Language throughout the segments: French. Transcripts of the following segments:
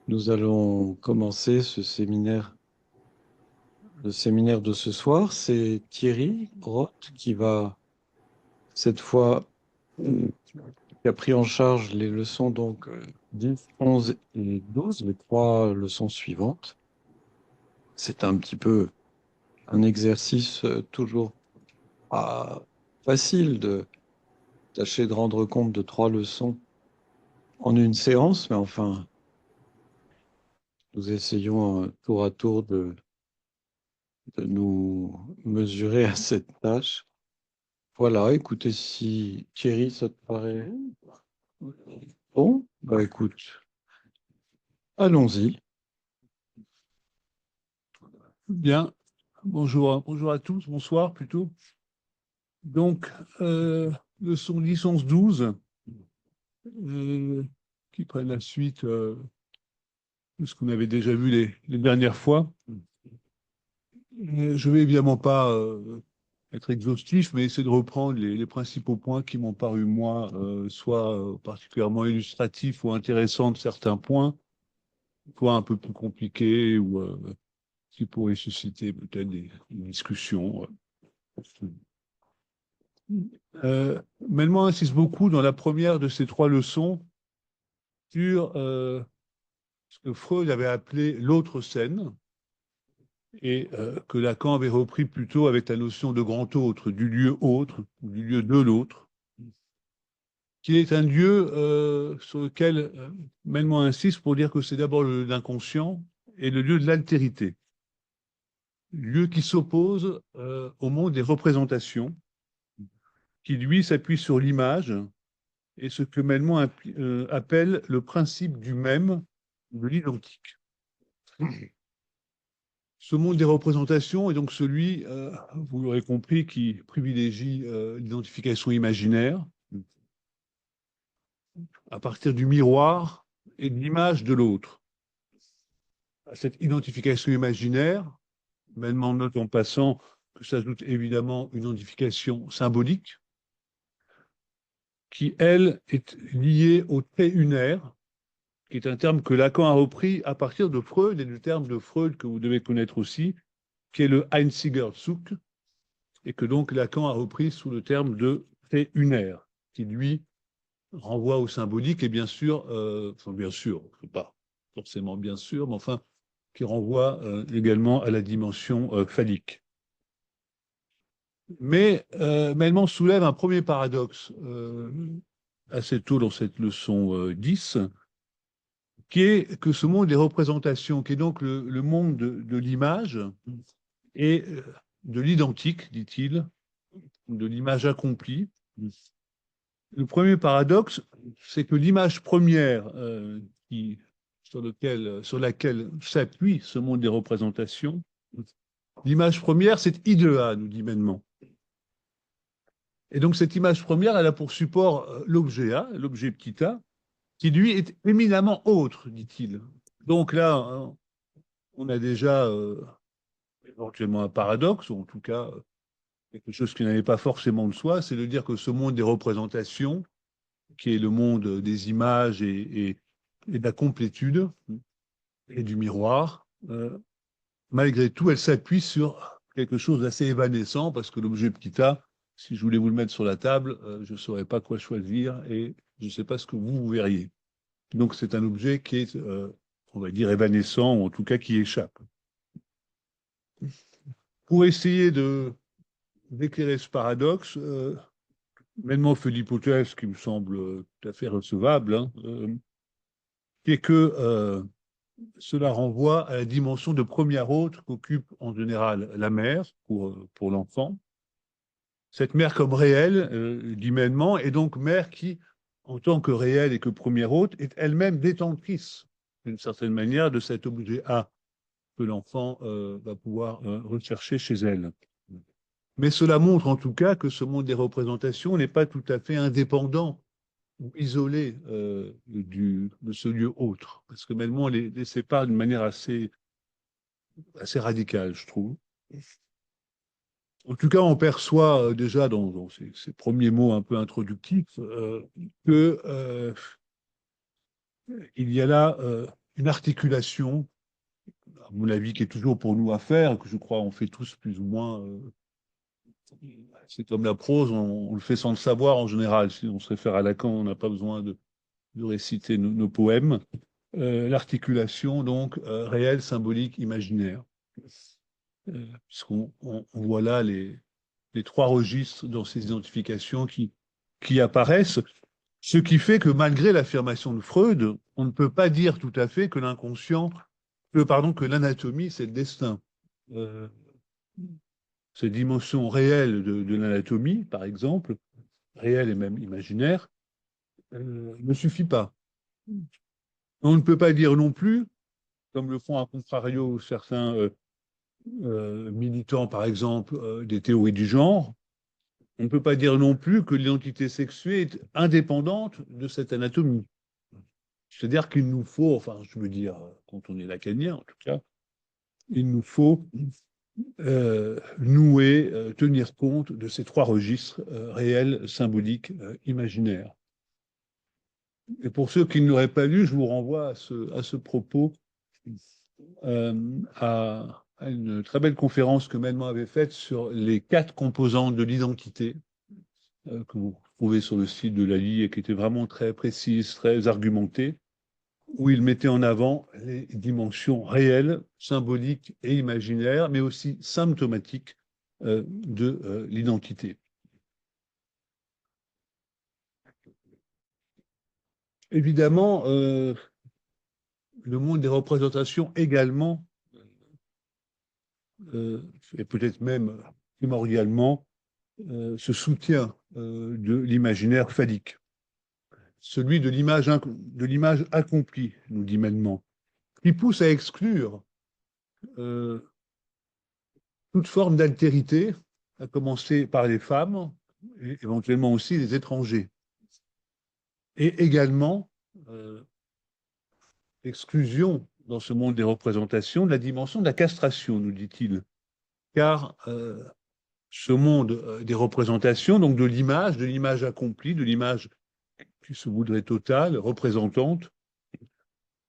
Nous allons commencer ce séminaire. Le séminaire de ce soir, c'est Thierry Roth qui va, cette fois, qui a pris en charge les leçons 10, 11 et 12, les trois leçons suivantes. C'est un petit peu un exercice toujours pas facile de tâcher de rendre compte de trois leçons en une séance, mais enfin, nous essayons tour à tour de nous mesurer à cette tâche. Voilà, écoutez, si Thierry, ça te paraît bon, bah écoute, allons-y. Bien, bonjour, bonjour à tous, bonsoir plutôt. Donc, leçon 10, 11, 12, qui prennent la suite de ce qu'on avait déjà vu les dernières fois. Je vais évidemment pas être exhaustif, mais essayer de reprendre les principaux points qui m'ont paru, moi, soit particulièrement illustratifs ou intéressants de certains points, soit un peu plus compliqués ou qui pourraient susciter peut-être des discussions. Melman insiste beaucoup dans la première de ces trois leçons sur ce que Freud avait appelé l'autre scène et que Lacan avait repris plutôt avec la notion de grand autre, du lieu autre, du lieu de l'autre, qui est un lieu sur lequel Melman insiste pour dire que c'est d'abord le lieu de l'inconscient et le lieu de l'altérité, lieu qui s'oppose au monde des représentations, qui lui s'appuie sur l'image et ce que Melman appelle le principe du même, de l'identique. Ce monde des représentations est donc celui, vous l'aurez compris, qui privilégie l'identification imaginaire à partir du miroir et de l'image de l'autre. À cette identification imaginaire, Melman note en passant que s'ajoute évidemment une identification symbolique qui, elle, est liée au trait unaire, qui est un terme que Lacan a repris à partir de Freud et du terme de Freud que vous devez connaître aussi, qui est le einziger Zug, et que donc Lacan a repris sous le terme de fait unaire, qui lui renvoie au symbolique et bien sûr, pas forcément bien sûr, mais enfin, qui renvoie également à la dimension phallique. Mais Melman soulève un premier paradoxe assez tôt dans cette leçon 10, qui est que ce monde des représentations, qui est donc le monde de l'image et de l'identique, dit-il, de l'image accomplie. Le premier paradoxe, c'est que l'image première sur laquelle s'appuie ce monde des représentations, l'image première, c'est I2A, nous dit Melman. Et donc cette image première, elle a pour support l'objet A, l'objet petit a, qui lui est éminemment autre, dit-il. Donc là, hein, on a déjà éventuellement un paradoxe, ou en tout cas quelque chose qui n'avait pas forcément de soi, c'est de dire que ce monde des représentations, qui est le monde des images et de la complétude et du miroir, malgré tout, elle s'appuie sur quelque chose d'assez évanescent, parce que l'objet petit a, si je voulais vous le mettre sur la table, je ne saurais pas quoi choisir et je ne sais pas ce que vous verriez. Donc c'est un objet qui est, on va dire, évanescent, ou en tout cas qui échappe. Pour essayer d'éclairer ce paradoxe, Melman fait l'hypothèse qui me semble tout à fait recevable, hein, qui est que cela renvoie à la dimension de première autre qu'occupe en général la mère pour l'enfant. Cette mère comme réelle, dit Melman, est donc mère qui, en tant que réelle et que première autre, est elle-même détentrice, d'une certaine manière, de cet objet A que l'enfant va pouvoir rechercher chez elle. Mais cela montre en tout cas que ce monde des représentations n'est pas tout à fait indépendant ou isolé de ce lieu autre. Parce que Melman les sépare d'une manière assez radicale, je trouve. En tout cas, on perçoit déjà dans ces premiers mots un peu introductifs que il y a là une articulation, à mon avis, qui est toujours pour nous à faire, que je crois on fait tous plus ou moins. C'est comme la prose, on le fait sans le savoir en général. Si on se réfère à Lacan, on n'a pas besoin de réciter nos poèmes. L'articulation, donc, réelle, symbolique, imaginaire. Puisqu'on on voit là les trois registres dans ces identifications qui apparaissent, ce qui fait que malgré l'affirmation de Freud, on ne peut pas dire tout à fait que l'inconscient, que l'anatomie, c'est le destin. Euh, ces dimensions réelles de l'anatomie, par exemple, réelles et même imaginaires, ne suffit pas. On ne peut pas dire non plus, comme le font à contrario certains militants, par exemple, des théories du genre, on ne peut pas dire non plus que l'identité sexuée est indépendante de cette anatomie. C'est-à-dire qu'il nous faut, enfin, je veux dire, quand on est lacanien en tout cas, il nous faut nouer, tenir compte de ces trois registres réels, symboliques, imaginaires. Et pour ceux qui ne l'auraient pas lu, je vous renvoie à ce propos à une très belle conférence que Melman avait faite sur les quatre composantes de l'identité, que vous trouvez sur le site de Lally et qui était vraiment très précise, très argumentée, où il mettait en avant les dimensions réelles, symboliques et imaginaires, mais aussi symptomatiques de l'identité. Évidemment, le monde des représentations également, et peut-être même primordialement, se soutient de l'imaginaire phallique, celui de l'image accomplie, nous dit Melman, qui pousse à exclure toute forme d'altérité, à commencer par les femmes, et éventuellement aussi les étrangers. Et également, exclusion dans ce monde des représentations de la dimension de la castration, nous dit-il. Car ce monde des représentations, donc de l'image accomplie, de l'image qui se voudrait totale, représentante,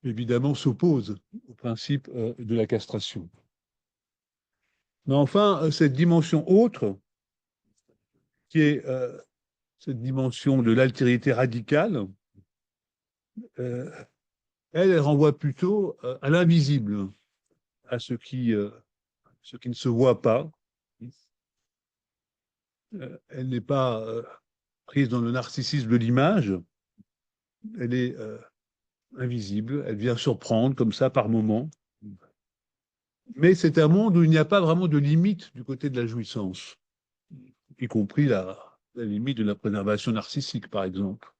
évidemment s'oppose au principe de la castration. Mais enfin, cette dimension autre, qui est cette dimension de l'altérité radicale, elle, elle renvoie plutôt à l'invisible, à ce qui ne se voit pas. Elle n'est pas prise dans le narcissisme de l'image, elle est invisible, elle vient surprendre comme ça par moments. Mais c'est un monde où il n'y a pas vraiment de limite du côté de la jouissance, y compris la limite de la préservation narcissique, par exemple.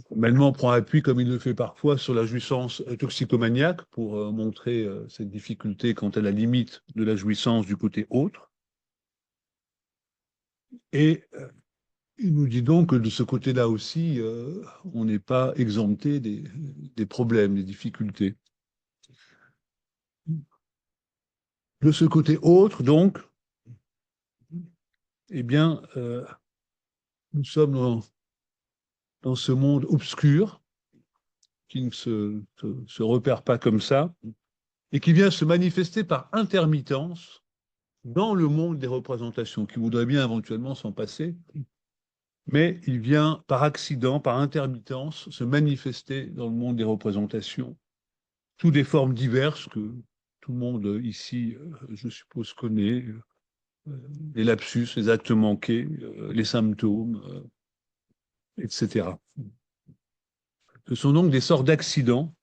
Melman prend appui, comme il le fait parfois, sur la jouissance toxicomaniaque pour montrer cette difficulté quant à la limite de la jouissance du côté autre. Et il nous dit donc que de ce côté-là aussi, on n'est pas exempté des problèmes, des difficultés. De ce côté autre, donc, eh bien, nous sommes dans ce monde obscur qui ne se repère pas comme ça et qui vient se manifester par intermittence dans le monde des représentations, qui voudrait bien éventuellement s'en passer, mais il vient par accident, par intermittence, se manifester dans le monde des représentations, sous des formes diverses que tout le monde ici, je suppose, connaît, les lapsus, les actes manqués, les symptômes, etc. Ce sont donc des sortes d'accidents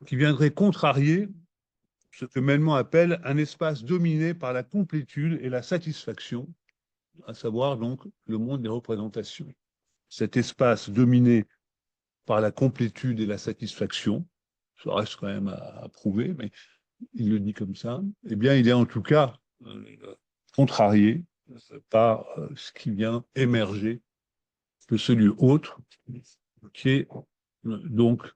qui viendraient contrarier ce que Melman appelle un espace dominé par la complétude et la satisfaction, à savoir donc le monde des représentations. Cet espace dominé par la complétude et la satisfaction, ça reste quand même à prouver, mais il le dit comme ça, eh bien, il est en tout cas contrarié par ce qui vient émerger de ce lieu autre, qui est donc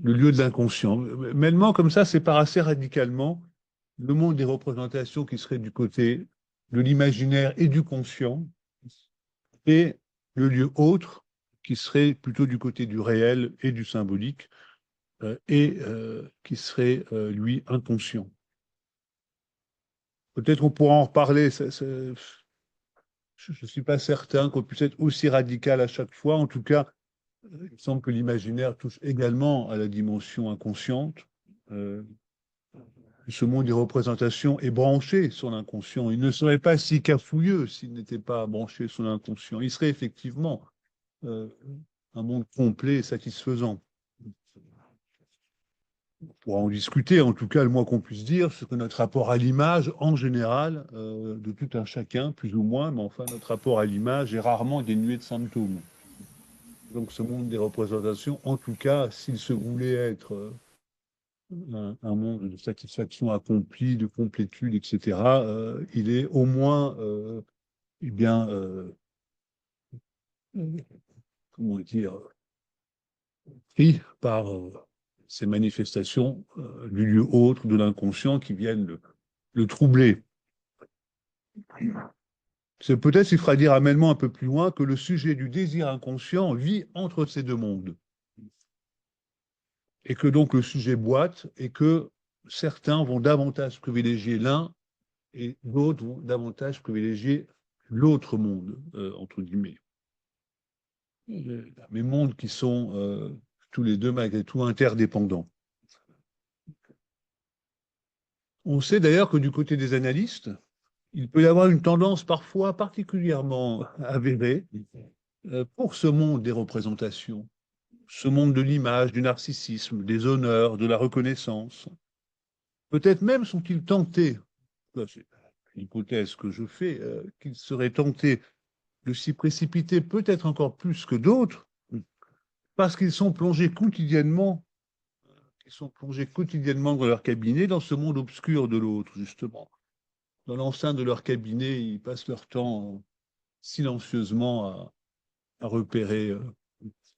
le lieu de l'inconscient. Mêmement, comme ça, sépare assez radicalement le monde des représentations qui serait du côté de l'imaginaire et du conscient, et le lieu autre qui serait plutôt du côté du réel et du symbolique, et qui serait, lui, inconscient. Peut-être on pourra en reparler. Je ne suis pas certain qu'on puisse être aussi radical à chaque fois. En tout cas, il me semble que l'imaginaire touche également à la dimension inconsciente. Euh, ce monde des représentations est branché sur l'inconscient. Il ne serait pas si cafouilleux s'il n'était pas branché sur l'inconscient. Il serait effectivement euh, un monde complet et satisfaisant. On pourra en discuter. En tout cas, le moins qu'on puisse dire, c'est que notre rapport à l'image, en général, de tout un chacun, plus ou moins, mais enfin, notre rapport à l'image est rarement dénué de symptômes. Donc, ce monde des représentations, en tout cas, s'il se voulait être un monde de satisfaction accomplie, de complétude, etc., il est au moins, eh bien, comment dire, pris par ces manifestations du lieu autre, de l'inconscient, qui viennent le troubler. C'est peut-être, il fera dire amènement un peu plus loin, que le sujet du désir inconscient vit entre ces deux mondes. Et que donc le sujet boite et que certains vont davantage privilégier l'un et d'autres vont davantage privilégier l'autre monde, entre guillemets. Mais mondes qui sont tous les deux malgré tout interdépendants. On sait d'ailleurs que du côté des analystes, il peut y avoir une tendance parfois particulièrement avérée pour ce monde des représentations, ce monde de l'image, du narcissisme, des honneurs, de la reconnaissance. Peut-être même sont-ils tentés, c'est l'hypothèse que je fais, qu'ils seraient tentés de s'y précipiter peut-être encore plus que d'autres, parce qu'ils sont plongés quotidiennement, dans leur cabinet, dans ce monde obscur de l'autre, justement. Dans l'enceinte de leur cabinet, ils passent leur temps silencieusement à repérer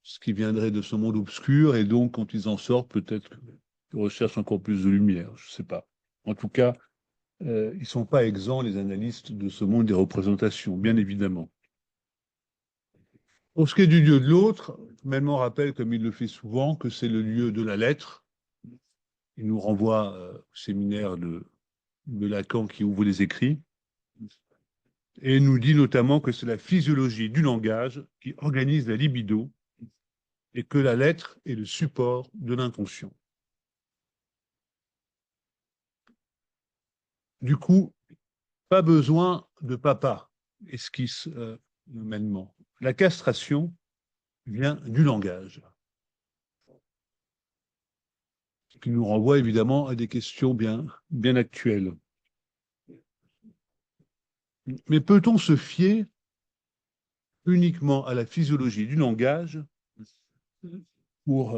ce qui viendrait de ce monde obscur, et donc, quand ils en sortent, peut-être qu'ils recherchent encore plus de lumière, je ne sais pas. En tout cas, ils ne sont pas exempts, les analystes, de ce monde des représentations, bien évidemment. Pour ce qui est du lieu de l'autre, Melman rappelle, comme il le fait souvent, que c'est le lieu de la lettre. Il nous renvoie au séminaire de Lacan qui ouvre les écrits. Et il nous dit notamment que c'est la physiologie du langage qui organise la libido et que la lettre est le support de l'inconscient. Du coup, pas besoin de papa, esquisse Melman. La castration vient du langage. Ce qui nous renvoie évidemment à des questions bien actuelles. Mais peut-on se fier uniquement à la physiologie du langage pour,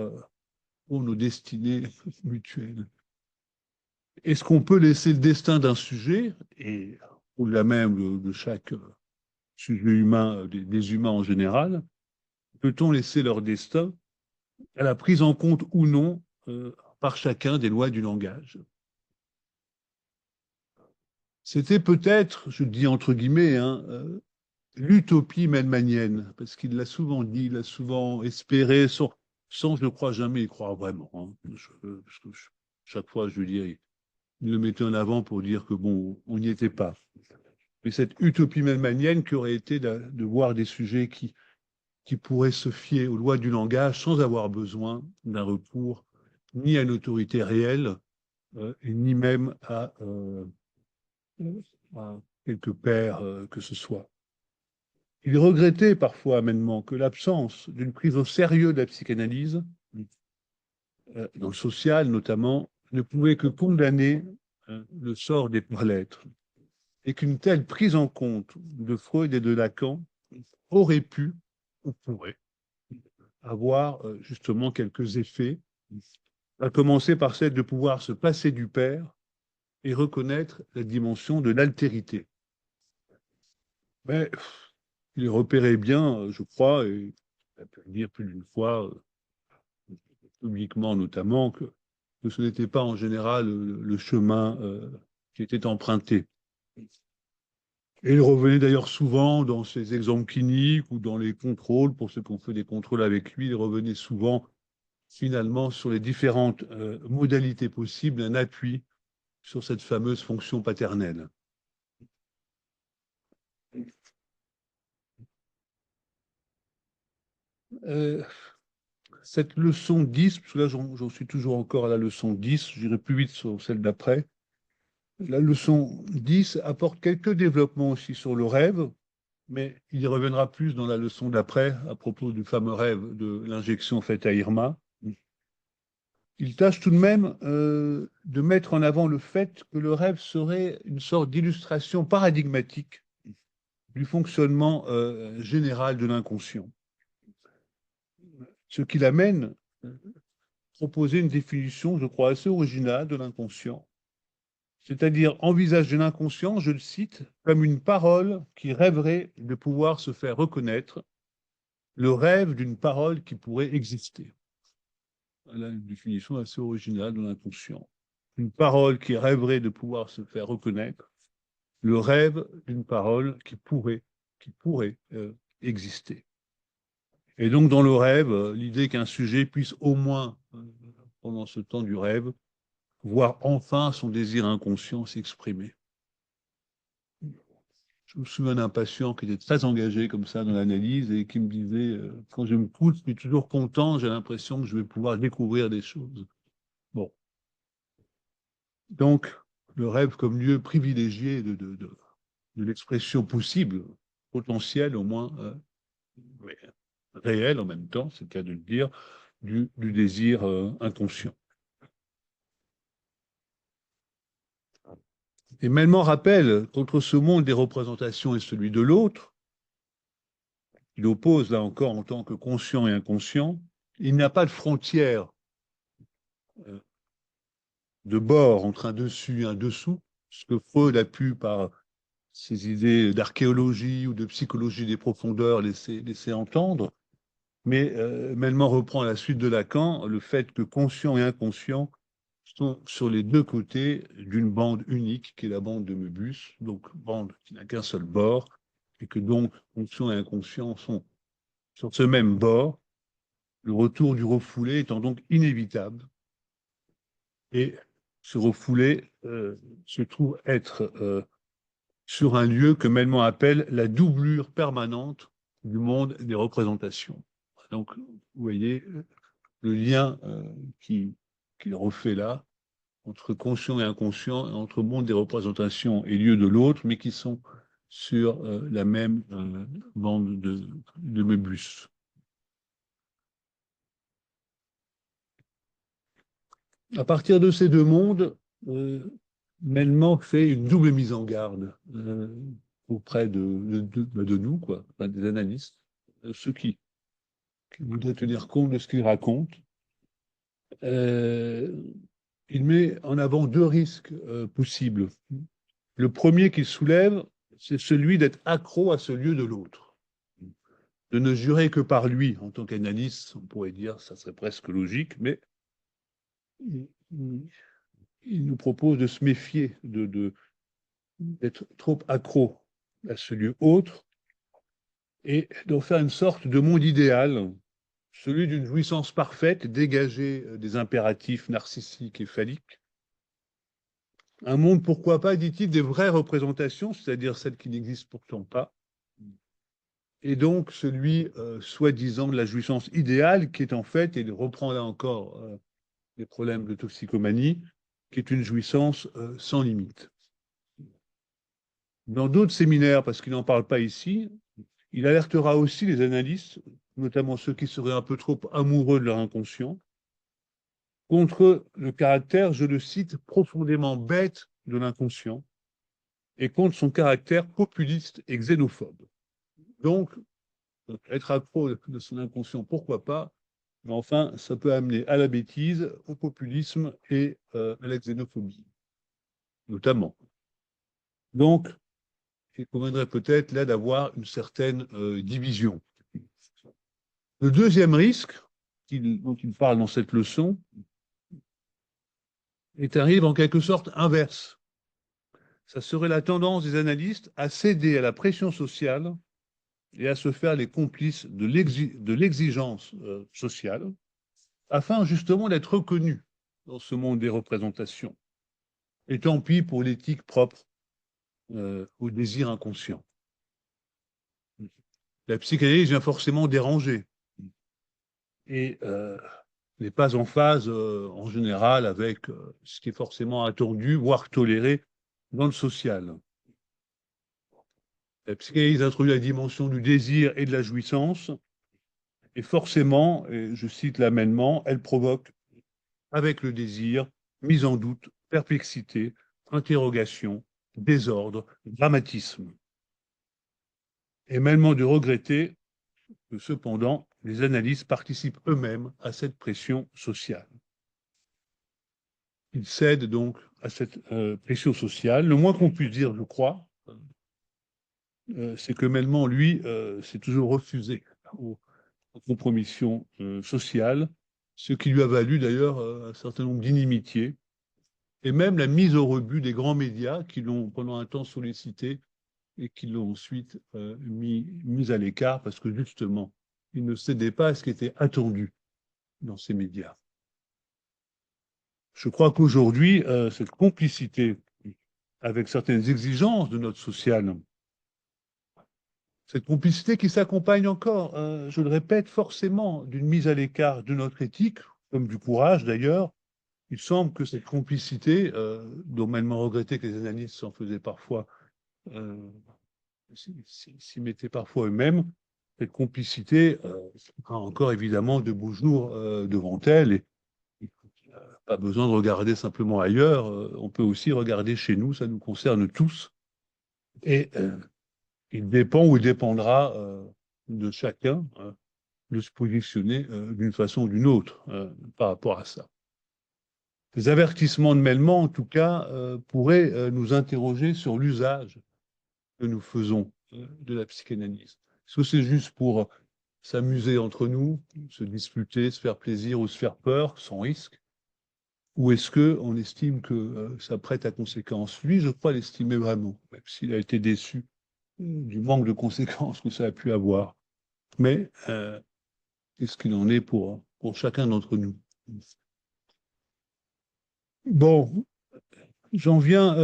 pour nos destinées mutuelles? Est-ce qu'on peut laisser le destin d'un sujet, et au-delà même de chaque sujet humain, des humains en général, peut-on laisser leur destin à la prise en compte ou non par chacun des lois du langage? C'était peut-être, je dis entre guillemets, hein, l'utopie melmanienne, parce qu'il l'a souvent dit, il l'a souvent espéré, sans, je ne crois, jamais y croire vraiment. Hein. Parce que chaque fois, je veux dire, il le mettait en avant pour dire que, bon, on n'y était pas. Mais cette utopie melmanienne qui aurait été de voir des sujets qui pourraient se fier aux lois du langage sans avoir besoin d'un recours ni à une autorité réelle, ni même à quelque père que ce soit. Il regrettait parfois amènement que l'absence d'une prise au sérieux de la psychanalyse, dans le social notamment, ne pouvait que condamner le sort des par-lettres, et qu'une telle prise en compte de Freud et de Lacan aurait pu, ou pourrait, avoir justement quelques effets, à commencer par celle de pouvoir se passer du père et reconnaître la dimension de l'altérité. Mais il repérait bien, je crois, et il a pu le dire plus d'une fois, publiquement notamment, que ce n'était pas en général le chemin qui était emprunté. Et il revenait d'ailleurs souvent dans ses exemples cliniques ou dans les contrôles, pour ceux qui ont fait des contrôles avec lui, il revenait souvent finalement sur les différentes modalités possibles d'un appui sur cette fameuse fonction paternelle. Euh, cette leçon 10, parce que là j'en suis toujours encore à la leçon 10, j'irai plus vite sur celle d'après. La leçon 10 apporte quelques développements aussi sur le rêve, mais il y reviendra plus dans la leçon d'après à propos du fameux rêve de l'injection faite à Irma. Il tâche tout de même de mettre en avant le fait que le rêve serait une sorte d'illustration paradigmatique du fonctionnement général de l'inconscient. Ce qui l'amène à proposer une définition, je crois, assez originale de l'inconscient. C'est-à-dire envisager l'inconscient, je le cite, comme une parole qui rêverait de pouvoir se faire reconnaître, le rêve d'une parole qui pourrait exister. Voilà une définition assez originale de l'inconscient. Une parole qui rêverait de pouvoir se faire reconnaître, le rêve d'une parole qui pourrait exister. Et donc, dans le rêve, l'idée qu'un sujet puisse au moins, pendant ce temps du rêve, voir enfin son désir inconscient s'exprimer. Je me souviens d'un patient qui était très engagé comme ça dans l'analyse et qui me disait, quand je me couche, je suis toujours content, j'ai l'impression que je vais pouvoir découvrir des choses. Bon. Donc, le rêve comme lieu privilégié de l'expression possible, potentielle au moins, mais réelle en même temps, c'est le cas de le dire, du désir inconscient. Et Melman rappelle qu'entre ce monde des représentations et celui de l'autre, il oppose là encore en tant que conscient et inconscient, il n'y a pas de frontière euh, de bord entre un dessus et un dessous, ce que Freud a pu, par ses idées d'archéologie ou de psychologie des profondeurs, laisser entendre. Mais Melman reprend à la suite de Lacan le fait que conscient et inconscient sont sur les deux côtés d'une bande unique qui est la bande de Möbius, donc bande qui n'a qu'un seul bord, et que donc conscient et inconscient sont sur ce même bord, le retour du refoulé étant donc inévitable. Et ce refoulé se trouve être sur un lieu que Melman appelle la doublure permanente du monde des représentations. Donc, vous voyez le lien qu'il refait là entre conscient et inconscient, entre monde des représentations et lieu de l'autre, mais qui sont sur la même bande de Möbius. À partir de ces deux mondes, Melman fait une double mise en garde auprès de nous, quoi, enfin, des analystes, ceux qui voudraient tenir compte de ce qu'il raconte. Il met en avant deux risques possibles. Le premier qu'il soulève, c'est celui d'être accro à ce lieu de l'autre, de ne jurer que par lui. En tant qu'analyste, on pourrait dire, ça serait presque logique, mais il nous propose de se méfier, d'être trop accro à ce lieu autre et d'en faire une sorte de monde idéal, celui d'une jouissance parfaite, dégagée des impératifs narcissiques et phalliques. Un monde, pourquoi pas, dit-il, des vraies représentations, c'est-à-dire celles qui n'existent pourtant pas, et donc celui, soi-disant, de la jouissance idéale, qui est en fait, et il reprend là encore les problèmes de toxicomanie, qui est une jouissance sans limite. Dans d'autres séminaires, parce qu'il n'en parle pas ici, il alertera aussi les analystes, notamment ceux qui seraient un peu trop amoureux de leur inconscient, contre le caractère, je le cite, profondément bête de l'inconscient et contre son caractère populiste et xénophobe. Donc, être accro de son inconscient, pourquoi pas, mais enfin, ça peut amener à la bêtise, au populisme et à la xénophobie, notamment. Donc, il conviendrait peut-être là d'avoir une certaine division. Le deuxième risque dont il parle dans cette leçon est un risque en quelque sorte inverse. ça serait la tendance des analystes à céder à la pression sociale et à se faire les complices de l'exigence sociale, afin justement d'être reconnus dans ce monde des représentations. Et tant pis pour l'éthique propre au désir inconscient. La psychanalyse vient forcément déranger et n'est pas en phase en général avec ce qui est forcément attendu, voire toléré dans le social. La psychanalyse introduit la dimension du désir et de la jouissance, et forcément, et je cite l'amendement, elle provoque, avec le désir, mise en doute, perplexité, interrogation, désordre, dramatisme. Et mêmement de regretter que, cependant, les analystes participent eux-mêmes à cette pression sociale. Ils cèdent donc à cette pression sociale. Le moins qu'on puisse dire, je crois, c'est que mêmement, lui, s'est toujours refusé aux compromissions sociales, ce qui lui a valu d'ailleurs un certain nombre d'inimitiés, et même la mise au rebut des grands médias qui l'ont pendant un temps sollicité et qui l'ont ensuite mis à l'écart parce que justement, il ne cédait pas à ce qui était attendu dans ces médias. Je crois qu'aujourd'hui, cette complicité avec certaines exigences de notre social, cette complicité qui s'accompagne encore, je le répète, forcément d'une mise à l'écart de notre éthique, comme du courage d'ailleurs, il semble que cette complicité, dont maintenant regretté que les analystes s'en faisaient parfois, s'y mettaient parfois eux-mêmes, cette complicité a encore évidemment de beaux jours devant elle et pas besoin de regarder simplement ailleurs, on peut aussi regarder chez nous, ça nous concerne tous. Et il dépend ou il dépendra de chacun de se positionner d'une façon ou d'une autre par rapport à ça. Les avertissements de mêlement, en tout cas, pourraient nous interroger sur l'usage que nous faisons de la psychanalyse. Est-ce que c'est juste pour s'amuser entre nous, se disputer, se faire plaisir ou se faire peur, sans risque? Ou est-ce qu'on estime que ça prête à conséquence? Lui, je crois l'estimer vraiment, même s'il a été déçu du manque de conséquences que ça a pu avoir. Mais qu'est-ce qu'il en est pour chacun d'entre nous? Bon, j'en viens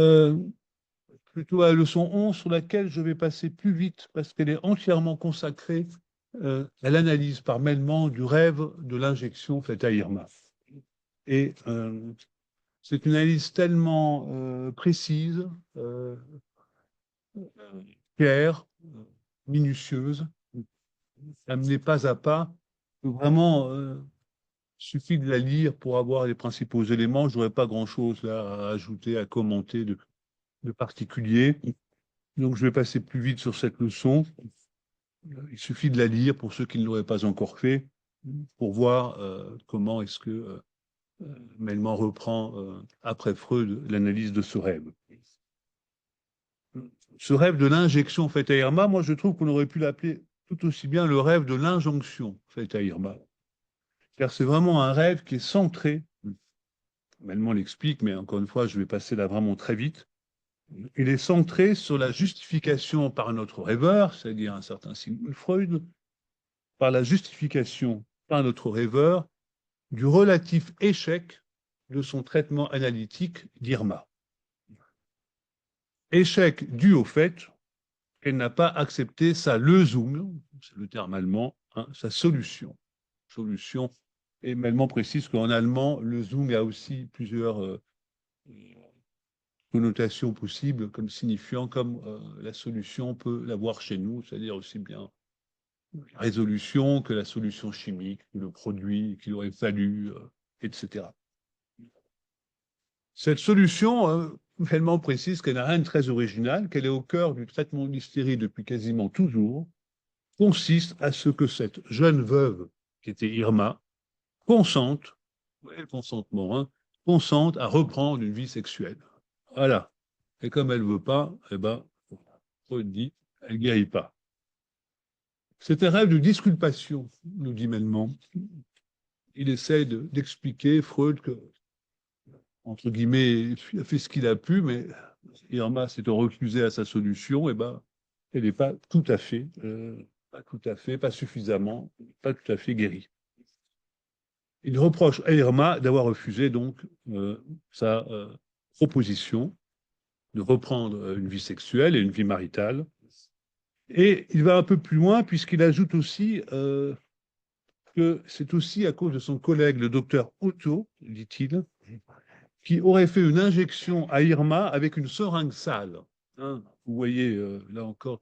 plutôt à la leçon 11 sur laquelle je vais passer plus vite parce qu'elle est entièrement consacrée à l'analyse par mêlement du rêve de l'injection faite à Irma. Et c'est une analyse tellement précise, claire, minutieuse, amenée pas à pas, que vraiment suffit de la lire pour avoir les principaux éléments. Je n'aurais pas grand-chose là à ajouter, à commenter de particulier. Donc je vais passer plus vite sur cette leçon. Il suffit de la lire pour ceux qui ne l'auraient pas encore fait, pour voir comment est-ce que Melman reprend, après Freud, l'analyse de ce rêve. Ce rêve de l'injection faite à Irma, moi je trouve qu'on aurait pu l'appeler tout aussi bien le rêve de l'injonction faite à Irma. Car c'est vraiment un rêve qui est centré, Melman l'explique, mais encore une fois, je vais passer là vraiment très vite. Il est centré sur la justification par notre rêveur, c'est-à-dire un certain Sigmund Freud, par la justification par notre rêveur du relatif échec de son traitement analytique d'Irma. Échec dû au fait qu'elle n'a pas accepté sa Lösung, c'est le terme allemand, sa solution. Solution, et Melman précise qu'en allemand, Lösung a aussi plusieurs connotations possibles, comme signifiant comme la solution, on peut l'avoir chez nous, c'est-à-dire aussi bien la résolution que la solution chimique, que le produit qu'il aurait fallu, etc. Cette solution, Feldman précise qu'elle n'a rien de très original, qu'elle est au cœur du traitement de l'hystérie depuis quasiment toujours, consiste à ce que cette jeune veuve, qui était Irma, consente, le consentement, consente à reprendre une vie sexuelle. Voilà. Et comme elle ne veut pas, eh ben, Freud dit, elle ne guérit pas. C'est un rêve de disculpation, nous dit Melman. Il essaie d'expliquer Freud que, entre guillemets, il a fait ce qu'il a pu, mais Irma s'étant refusée à sa solution, eh ben, elle n'est pas tout à fait, pas suffisamment, pas tout à fait guérie. Il reproche à Irma d'avoir refusé donc sa proposition de reprendre une vie sexuelle et une vie maritale. Et il va un peu plus loin puisqu'il ajoute aussi que c'est aussi à cause de son collègue, le docteur Otto, dit-il, qui aurait fait une injection à Irma avec une seringue sale. Hein, vous voyez là encore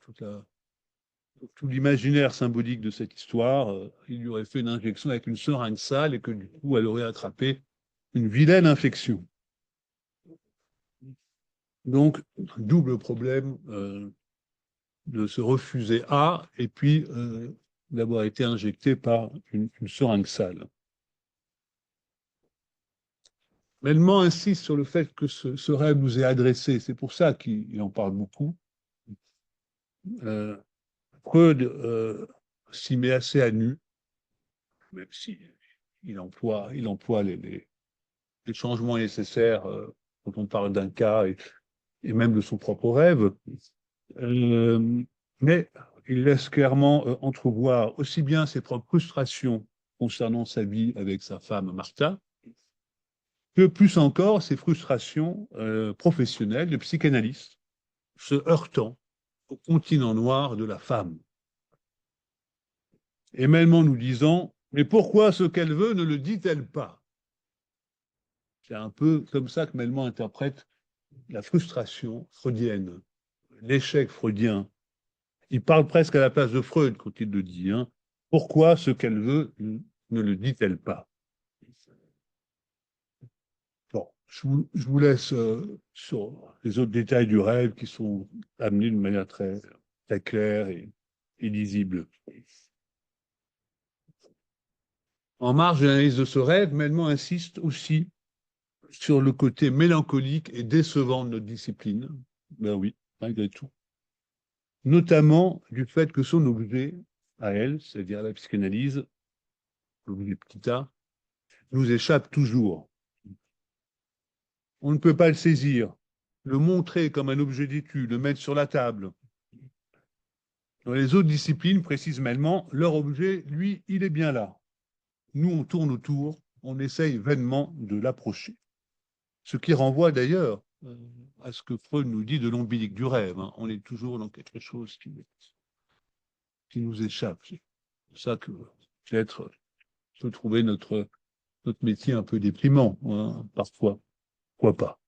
tout l'imaginaire symbolique de cette histoire. Il lui aurait fait une injection avec une seringue sale et que du coup, elle aurait attrapé une vilaine infection. Donc, double problème de se refuser à, et puis d'avoir été injecté par une seringue sale. Melman insiste sur le fait que ce rêve nous est adressé, c'est pour ça qu'il en parle beaucoup. Freud s'y met assez à nu, même si il emploie les changements nécessaires quand on parle d'un cas et même de son propre rêve. Mais il laisse clairement entrevoir aussi bien ses propres frustrations concernant sa vie avec sa femme Martha, que plus encore ses frustrations professionnelles de psychanalyste, se heurtant au continent noir de la femme. Et mêmement nous disant, mais pourquoi ce qu'elle veut ne le dit-elle pas? C'est un peu comme ça que Melman interprète la frustration freudienne, l'échec freudien. Il parle presque à la place de Freud quand il le dit. Hein. Pourquoi ce qu'elle veut ne le dit-elle pas? Bon, je vous laisse sur les autres détails du rêve qui sont amenés d'une manière très, très claire et lisible. En marge de l'analyse de ce rêve, Melman insiste aussi sur le côté mélancolique et décevant de notre discipline. Ben oui, malgré tout. Notamment du fait que son objet, à elle, c'est-à-dire la psychanalyse, l'objet petit a, nous échappe toujours. On ne peut pas le saisir, le montrer comme un objet d'étude, le mettre sur la table. Dans les autres disciplines, précise Melman, leur objet, lui, il est bien là. Nous, on tourne autour, on essaye vainement de l'approcher. Ce qui renvoie d'ailleurs à ce que Freud nous dit de l'ombilic du rêve. Hein. On est toujours dans quelque chose qui nous échappe. C'est pour ça que peut-être peut trouver notre métier un peu déprimant, hein, parfois. Pourquoi pas?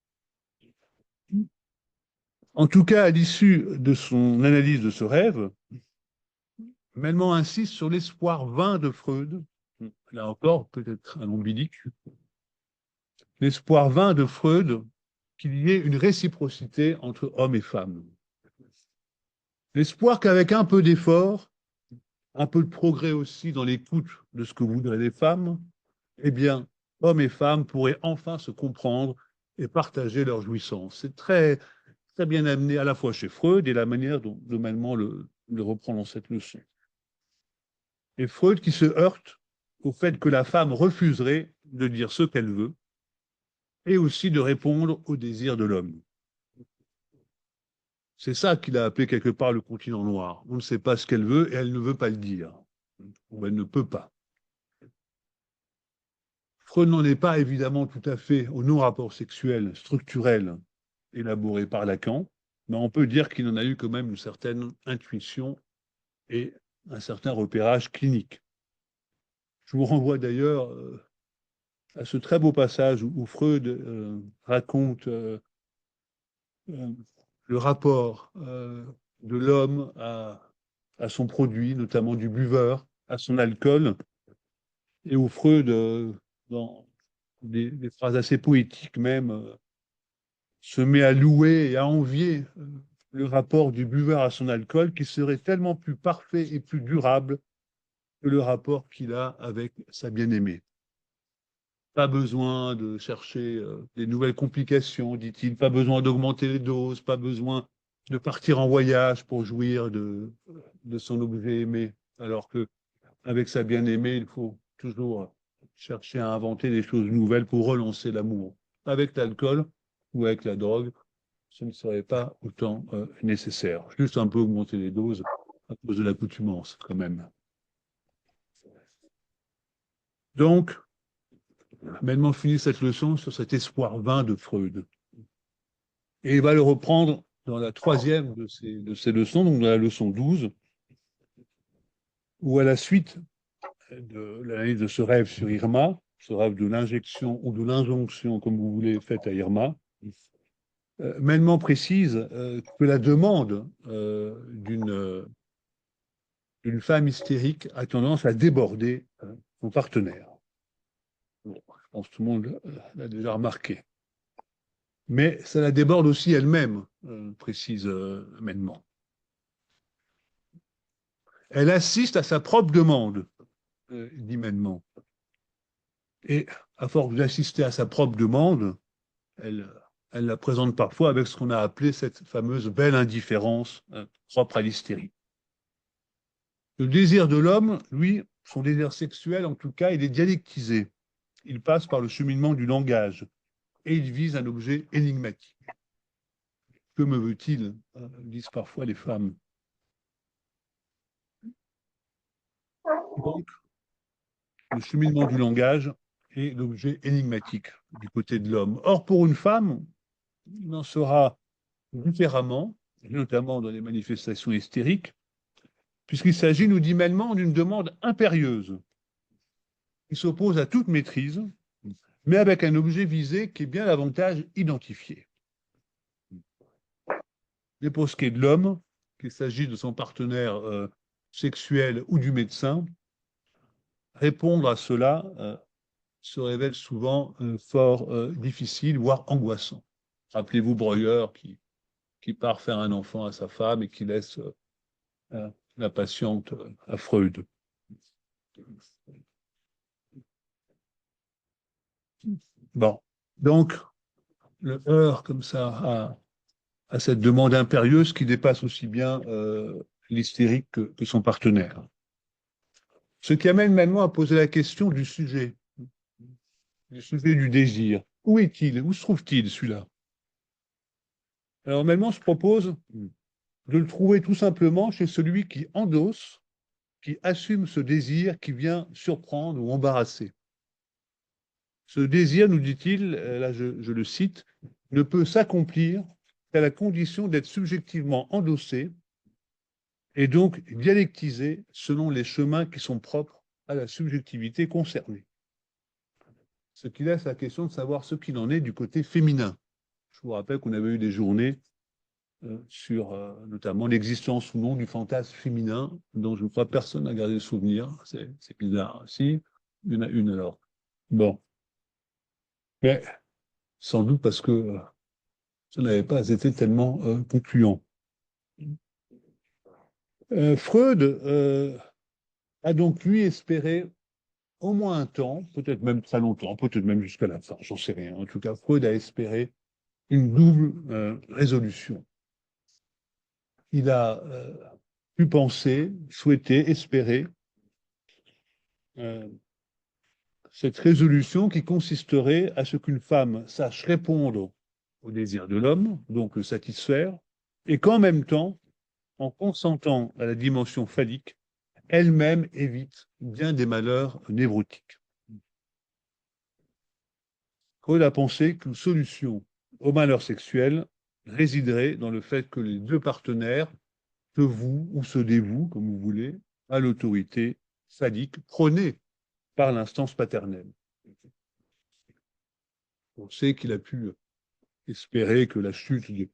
En tout cas, à l'issue de son analyse de ce rêve, Melman insiste sur l'espoir vain de Freud, là encore, peut-être un ombilic, l'espoir vain de Freud qu'il y ait une réciprocité entre hommes et femmes. L'espoir qu'avec un peu d'effort, un peu de progrès aussi dans l'écoute de ce que voudraient les femmes, eh bien, hommes et femmes pourraient enfin se comprendre et partager leurs jouissances. C'est très, très bien amené à la fois chez Freud et la manière dont Melman le reprend dans cette leçon. Et Freud qui se heurte au fait que la femme refuserait de dire ce qu'elle veut et aussi de répondre aux désirs de l'homme. C'est ça qu'il a appelé quelque part le continent noir. On ne sait pas ce qu'elle veut et elle ne veut pas le dire. Ou elle ne peut pas. Freud n'en est pas évidemment tout à fait au non-rapport sexuel structurel élaboré par Lacan, mais on peut dire qu'il en a eu quand même une certaine intuition et un certain repérage clinique. Je vous renvoie d'ailleurs à ce très beau passage où Freud raconte le rapport de l'homme à son produit, notamment du buveur, à son alcool, et où Freud, dans des phrases assez poétiques même, se met à louer et à envier le rapport du buveur à son alcool qui serait tellement plus parfait et plus durable que le rapport qu'il a avec sa bien-aimée. Pas besoin de chercher des nouvelles complications, dit-il, pas besoin d'augmenter les doses, pas besoin de partir en voyage pour jouir de son objet aimé, alors que avec sa bien-aimée, il faut toujours chercher à inventer des choses nouvelles pour relancer l'amour. Avec l'alcool ou avec la drogue, ce ne serait pas autant nécessaire. Juste un peu augmenter les doses à cause de l'accoutumance, quand même. Donc, Mennemand finit cette leçon sur cet espoir vain de Freud. Et il va le reprendre dans la troisième de ces leçons, donc dans la leçon 12, où à la suite de l'analyse de ce rêve sur Irma, ce rêve de l'injection ou de l'injonction, comme vous voulez, faite à Irma, Mennemand précise que la demande d'une femme hystérique a tendance à déborder son partenaire. Bon, je pense que tout le monde l'a déjà remarqué. Mais ça la déborde aussi elle-même, précise Mennemand. Elle assiste à sa propre demande, dit Mennemand. Et à force d'assister à sa propre demande, elle la présente parfois avec ce qu'on a appelé cette fameuse belle indifférence propre à l'hystérie. Le désir de l'homme, lui, son désir sexuel en tout cas, il est dialectisé. Il passe par le cheminement du langage et il vise un objet énigmatique. Que me veut-il, disent parfois les femmes. Donc, le cheminement du langage est l'objet énigmatique du côté de l'homme. Or, pour une femme, il en sera différemment, notamment dans les manifestations hystériques, puisqu'il s'agit, nous dit Mennemand, d'une demande impérieuse qui s'oppose à toute maîtrise, mais avec un objet visé qui est bien davantage identifié. Mais pour ce qui est de l'homme, qu'il s'agisse de son partenaire sexuel ou du médecin, répondre à cela se révèle souvent fort difficile, voire angoissant. Rappelez-vous Breuer qui part faire un enfant à sa femme et qui laisse la patiente à Freud. Bon, donc le heurt comme ça à cette demande impérieuse qui dépasse aussi bien l'hystérique que son partenaire. Ce qui amène maintenant à poser la question du sujet du désir. Où est-il? Où se trouve-t-il celui-là? Alors Mennemand se propose de le trouver tout simplement chez celui qui endosse, qui assume ce désir qui vient surprendre ou embarrasser. Ce désir, nous dit-il, là je le cite, ne peut s'accomplir qu'à la condition d'être subjectivement endossé et donc dialectisé selon les chemins qui sont propres à la subjectivité concernée. Ce qui laisse la question de savoir ce qu'il en est du côté féminin. Je vous rappelle qu'on avait eu des journées sur notamment l'existence ou non du fantasme féminin, dont je ne crois personne n'a gardé le souvenir. C'est bizarre. Si, il y en a une alors. Bon. Mais sans doute parce que ça n'avait pas été tellement concluant. Freud a donc, lui, espéré au moins un temps, peut-être même très longtemps, peut-être même jusqu'à la fin, j'en sais rien. En tout cas, Freud a espéré une double résolution. Il a pu penser, souhaiter, espérer cette résolution qui consisterait à ce qu'une femme sache répondre au désir de l'homme, donc le satisfaire, et qu'en même temps, en consentant à la dimension phallique, elle-même évite bien des malheurs névrotiques. Freud a pensé qu'une solution au malheur sexuel résiderait dans le fait que les deux partenaires se vouent ou se dévouent, comme vous voulez, à l'autorité phallique prônée par l'instance paternelle. On sait qu'il a pu espérer que la chute de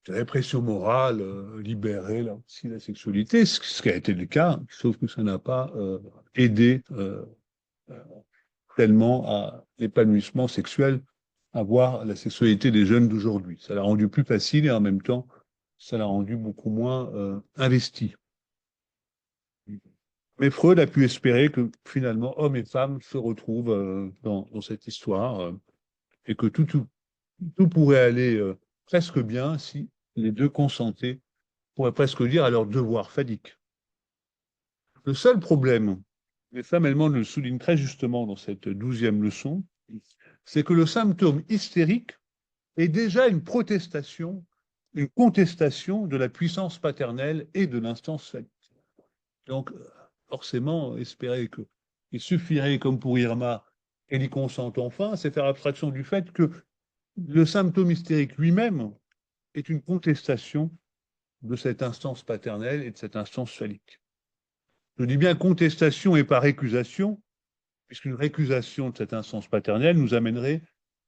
répression morale libérait là aussi la sexualité, ce qui a été le cas, sauf que ça n'a pas aidé tellement à l'épanouissement sexuel, à voir la sexualité des jeunes d'aujourd'hui. Ça l'a rendu plus facile et en même temps, ça l'a rendu beaucoup moins investi. Mais Freud a pu espérer que finalement, hommes et femmes se retrouvent dans cette histoire et que tout pourrait aller presque bien si les deux consentaient, on pourrait presque dire, à leur devoir phallique. Le seul problème, et ça Mennemand le souligne très justement dans cette 12e leçon, c'est que le symptôme hystérique est déjà une protestation, une contestation de la puissance paternelle et de l'instance familiale. Donc, forcément, espérer qu'il suffirait, comme pour Irma, qu'elle y consente enfin, c'est faire abstraction du fait que le symptôme hystérique lui-même est une contestation de cette instance paternelle et de cette instance phallique. Je dis bien contestation et pas récusation, puisqu'une récusation de cette instance paternelle nous amènerait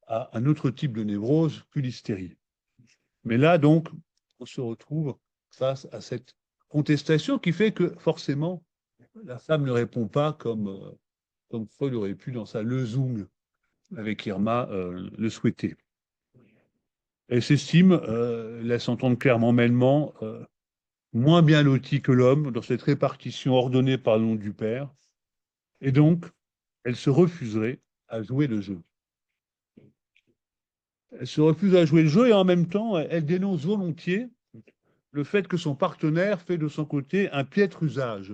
à un autre type de névrose que l'hystérie. Mais là, donc, on se retrouve face à cette contestation qui fait que, forcément, la femme ne répond pas comme Freud aurait pu, dans sa Lösung avec Irma, le souhaiter. Elle s'estime, laisse entendre clairement mêlement, moins bien lotie que l'homme dans cette répartition ordonnée par le nom du père, et donc elle se refuserait à jouer le jeu. Elle se refuse à jouer le jeu et en même temps, elle dénonce volontiers le fait que son partenaire fait de son côté un piètre usage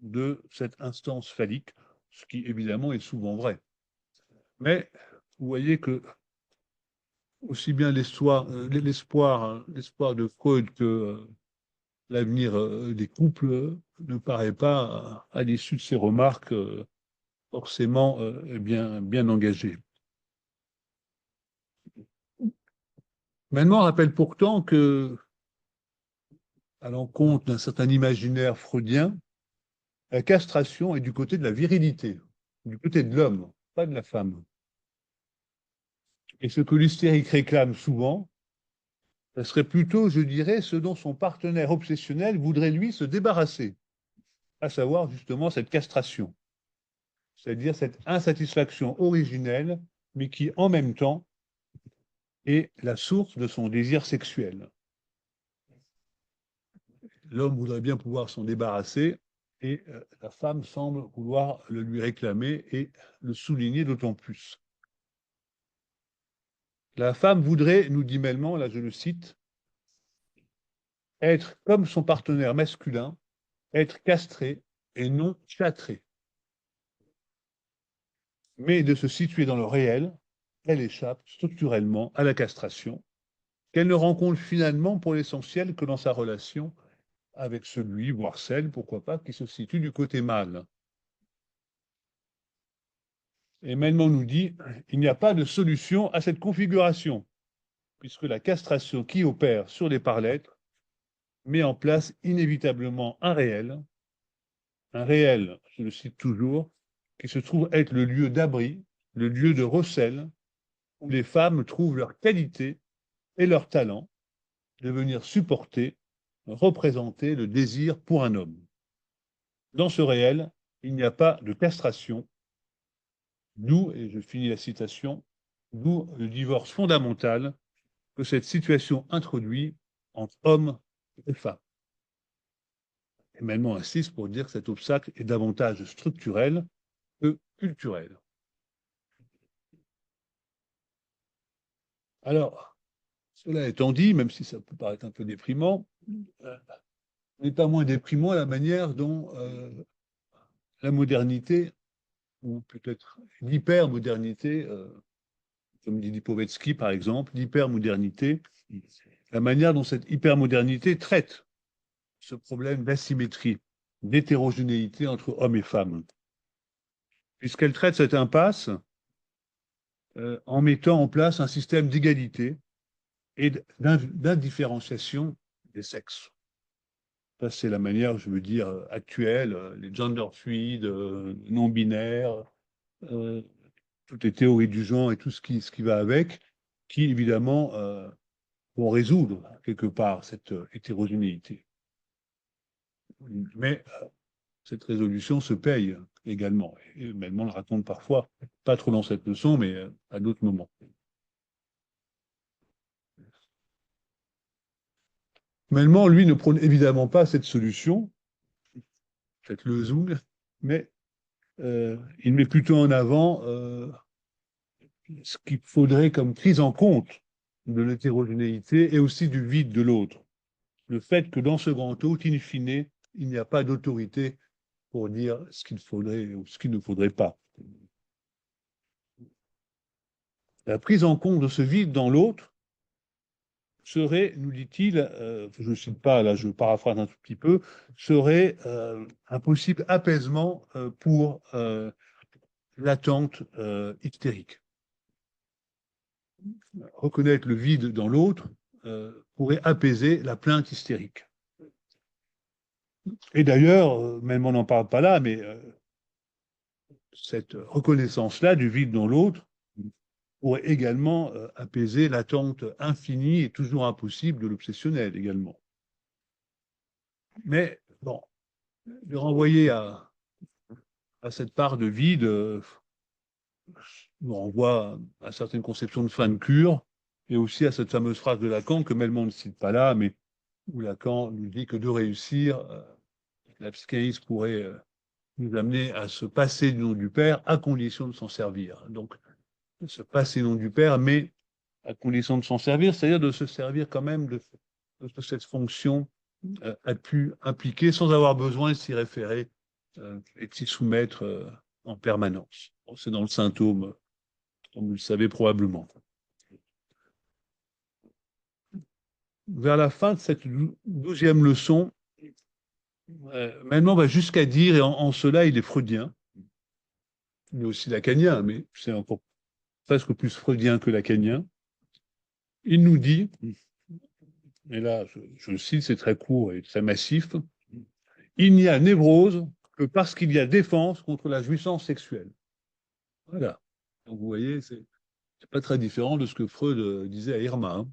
de cette instance phallique, ce qui évidemment est souvent vrai. Mais vous voyez que aussi bien l'espoir de Freud que l'avenir des couples ne paraît pas, à l'issue de ces remarques, forcément bien engagé. Maintenant, on rappelle pourtant que, à l'encontre d'un certain imaginaire freudien, la castration est du côté de la virilité, du côté de l'homme, pas de la femme. Et ce que l'hystérique réclame souvent, ce serait plutôt, je dirais, ce dont son partenaire obsessionnel voudrait lui se débarrasser, à savoir justement cette castration, c'est-à-dire cette insatisfaction originelle, mais qui en même temps est la source de son désir sexuel. L'homme voudrait bien pouvoir s'en débarrasser et la femme semble vouloir le lui réclamer et le souligner d'autant plus. La femme voudrait, nous dit Melman, là je le cite, être comme son partenaire masculin, être castrée et non châtrée. Mais de se situer dans le réel, elle échappe structurellement à la castration, qu'elle ne rencontre finalement pour l'essentiel que dans sa relation avec celui, voire celle, pourquoi pas, qui se situe du côté mâle. Et Melman nous dit, il n'y a pas de solution à cette configuration, puisque la castration qui opère sur les parts-lettres met en place inévitablement un réel, je le cite toujours, qui se trouve être le lieu d'abri, le lieu de recel, où les femmes trouvent leur qualité et leur talent de venir supporter, représenter le désir pour un homme. Dans ce réel, il n'y a pas de castration, d'où, et je finis la citation, d'où le divorce fondamental que cette situation introduit entre hommes et femmes. Et Melman insiste pour dire que cet obstacle est davantage structurel que culturel. Alors, cela étant dit, même si ça peut paraître un peu déprimant, n'est pas moins déprimant la manière dont la modernité, ou peut-être l'hypermodernité, comme dit Lipovetsky par exemple, l'hypermodernité, la manière dont cette hypermodernité traite ce problème d'asymétrie, d'hétérogénéité entre hommes et femmes, puisqu'elle traite cette impasse en mettant en place un système d'égalité et d'indifférenciation des sexes. Ça, c'est la manière, je veux dire, actuelle, les gender fluides, non-binaires, euh, toutes les théories du genre et tout ce qui va avec, qui évidemment vont résoudre quelque part cette hétérogénéité. Mais cette résolution se paye également. Et Melman le raconte parfois, pas trop dans cette leçon, mais à d'autres moments. Melman, lui, ne prône évidemment pas cette solution, cette Lösung, mais il met plutôt en avant ce qu'il faudrait comme prise en compte de l'hétérogénéité et aussi du vide de l'autre. Le fait que dans ce grand tout, in fine, il n'y a pas d'autorité pour dire ce qu'il faudrait ou ce qu'il ne faudrait pas. La prise en compte de ce vide dans l'autre serait, nous dit-il, je ne cite pas, là je paraphrase un tout petit peu, serait un possible apaisement pour l'attente hystérique. Reconnaître le vide dans l'autre pourrait apaiser la plainte hystérique. Et d'ailleurs, même on n'en parle pas là, mais cette reconnaissance-là du vide dans l'autre pourrait également apaiser l'attente infinie et toujours impossible de l'obsessionnel également. Mais bon, de renvoyer à cette part de vide nous renvoie à certaines conceptions de fin de cure et aussi à cette fameuse phrase de Lacan que Melman ne cite pas là, mais où Lacan nous dit que de réussir, la psychanalyse pourrait nous amener à se passer du nom du Père à condition de s'en servir. Donc, se passer du nom du Père, mais à condition de s'en servir, c'est-à-dire de se servir quand même de cette fonction a pu impliquer sans avoir besoin de s'y référer et de s'y soumettre en permanence. Bon, c'est dans le symptôme, comme vous le savez probablement. Vers la fin de cette 12e leçon, maintenant on va jusqu'à dire, et en cela il est freudien, il est aussi lacanien, mais c'est encore presque plus freudien que lacanien, il nous dit, et là je le cite, c'est très court et très massif, il n'y a névrose que parce qu'il y a défense contre la jouissance sexuelle. Voilà. Donc vous voyez, c'est pas très différent de ce que Freud disait à Irma. Hein.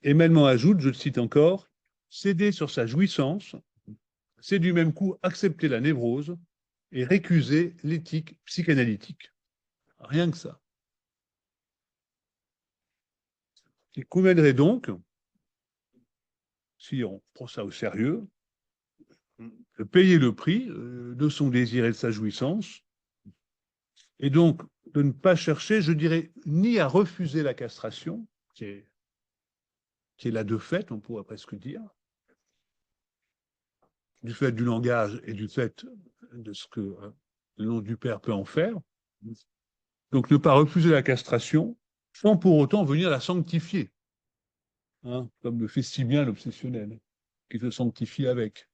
Et Melman ajoute, je le cite encore, céder sur sa jouissance, c'est du même coup accepter la névrose et récuser l'éthique psychanalytique. Rien que ça. Il conviendrait donc, si on prend ça au sérieux, de payer le prix de son désir et de sa jouissance, et donc de ne pas chercher, je dirais, ni à refuser la castration, qui est là de fait, on pourrait presque dire, du fait du langage et du fait de ce que le nom du Père peut en faire. Donc ne pas refuser la castration sans pour autant venir la sanctifier, hein, comme le fait si bien l'obsessionnel, qui se sanctifie avec.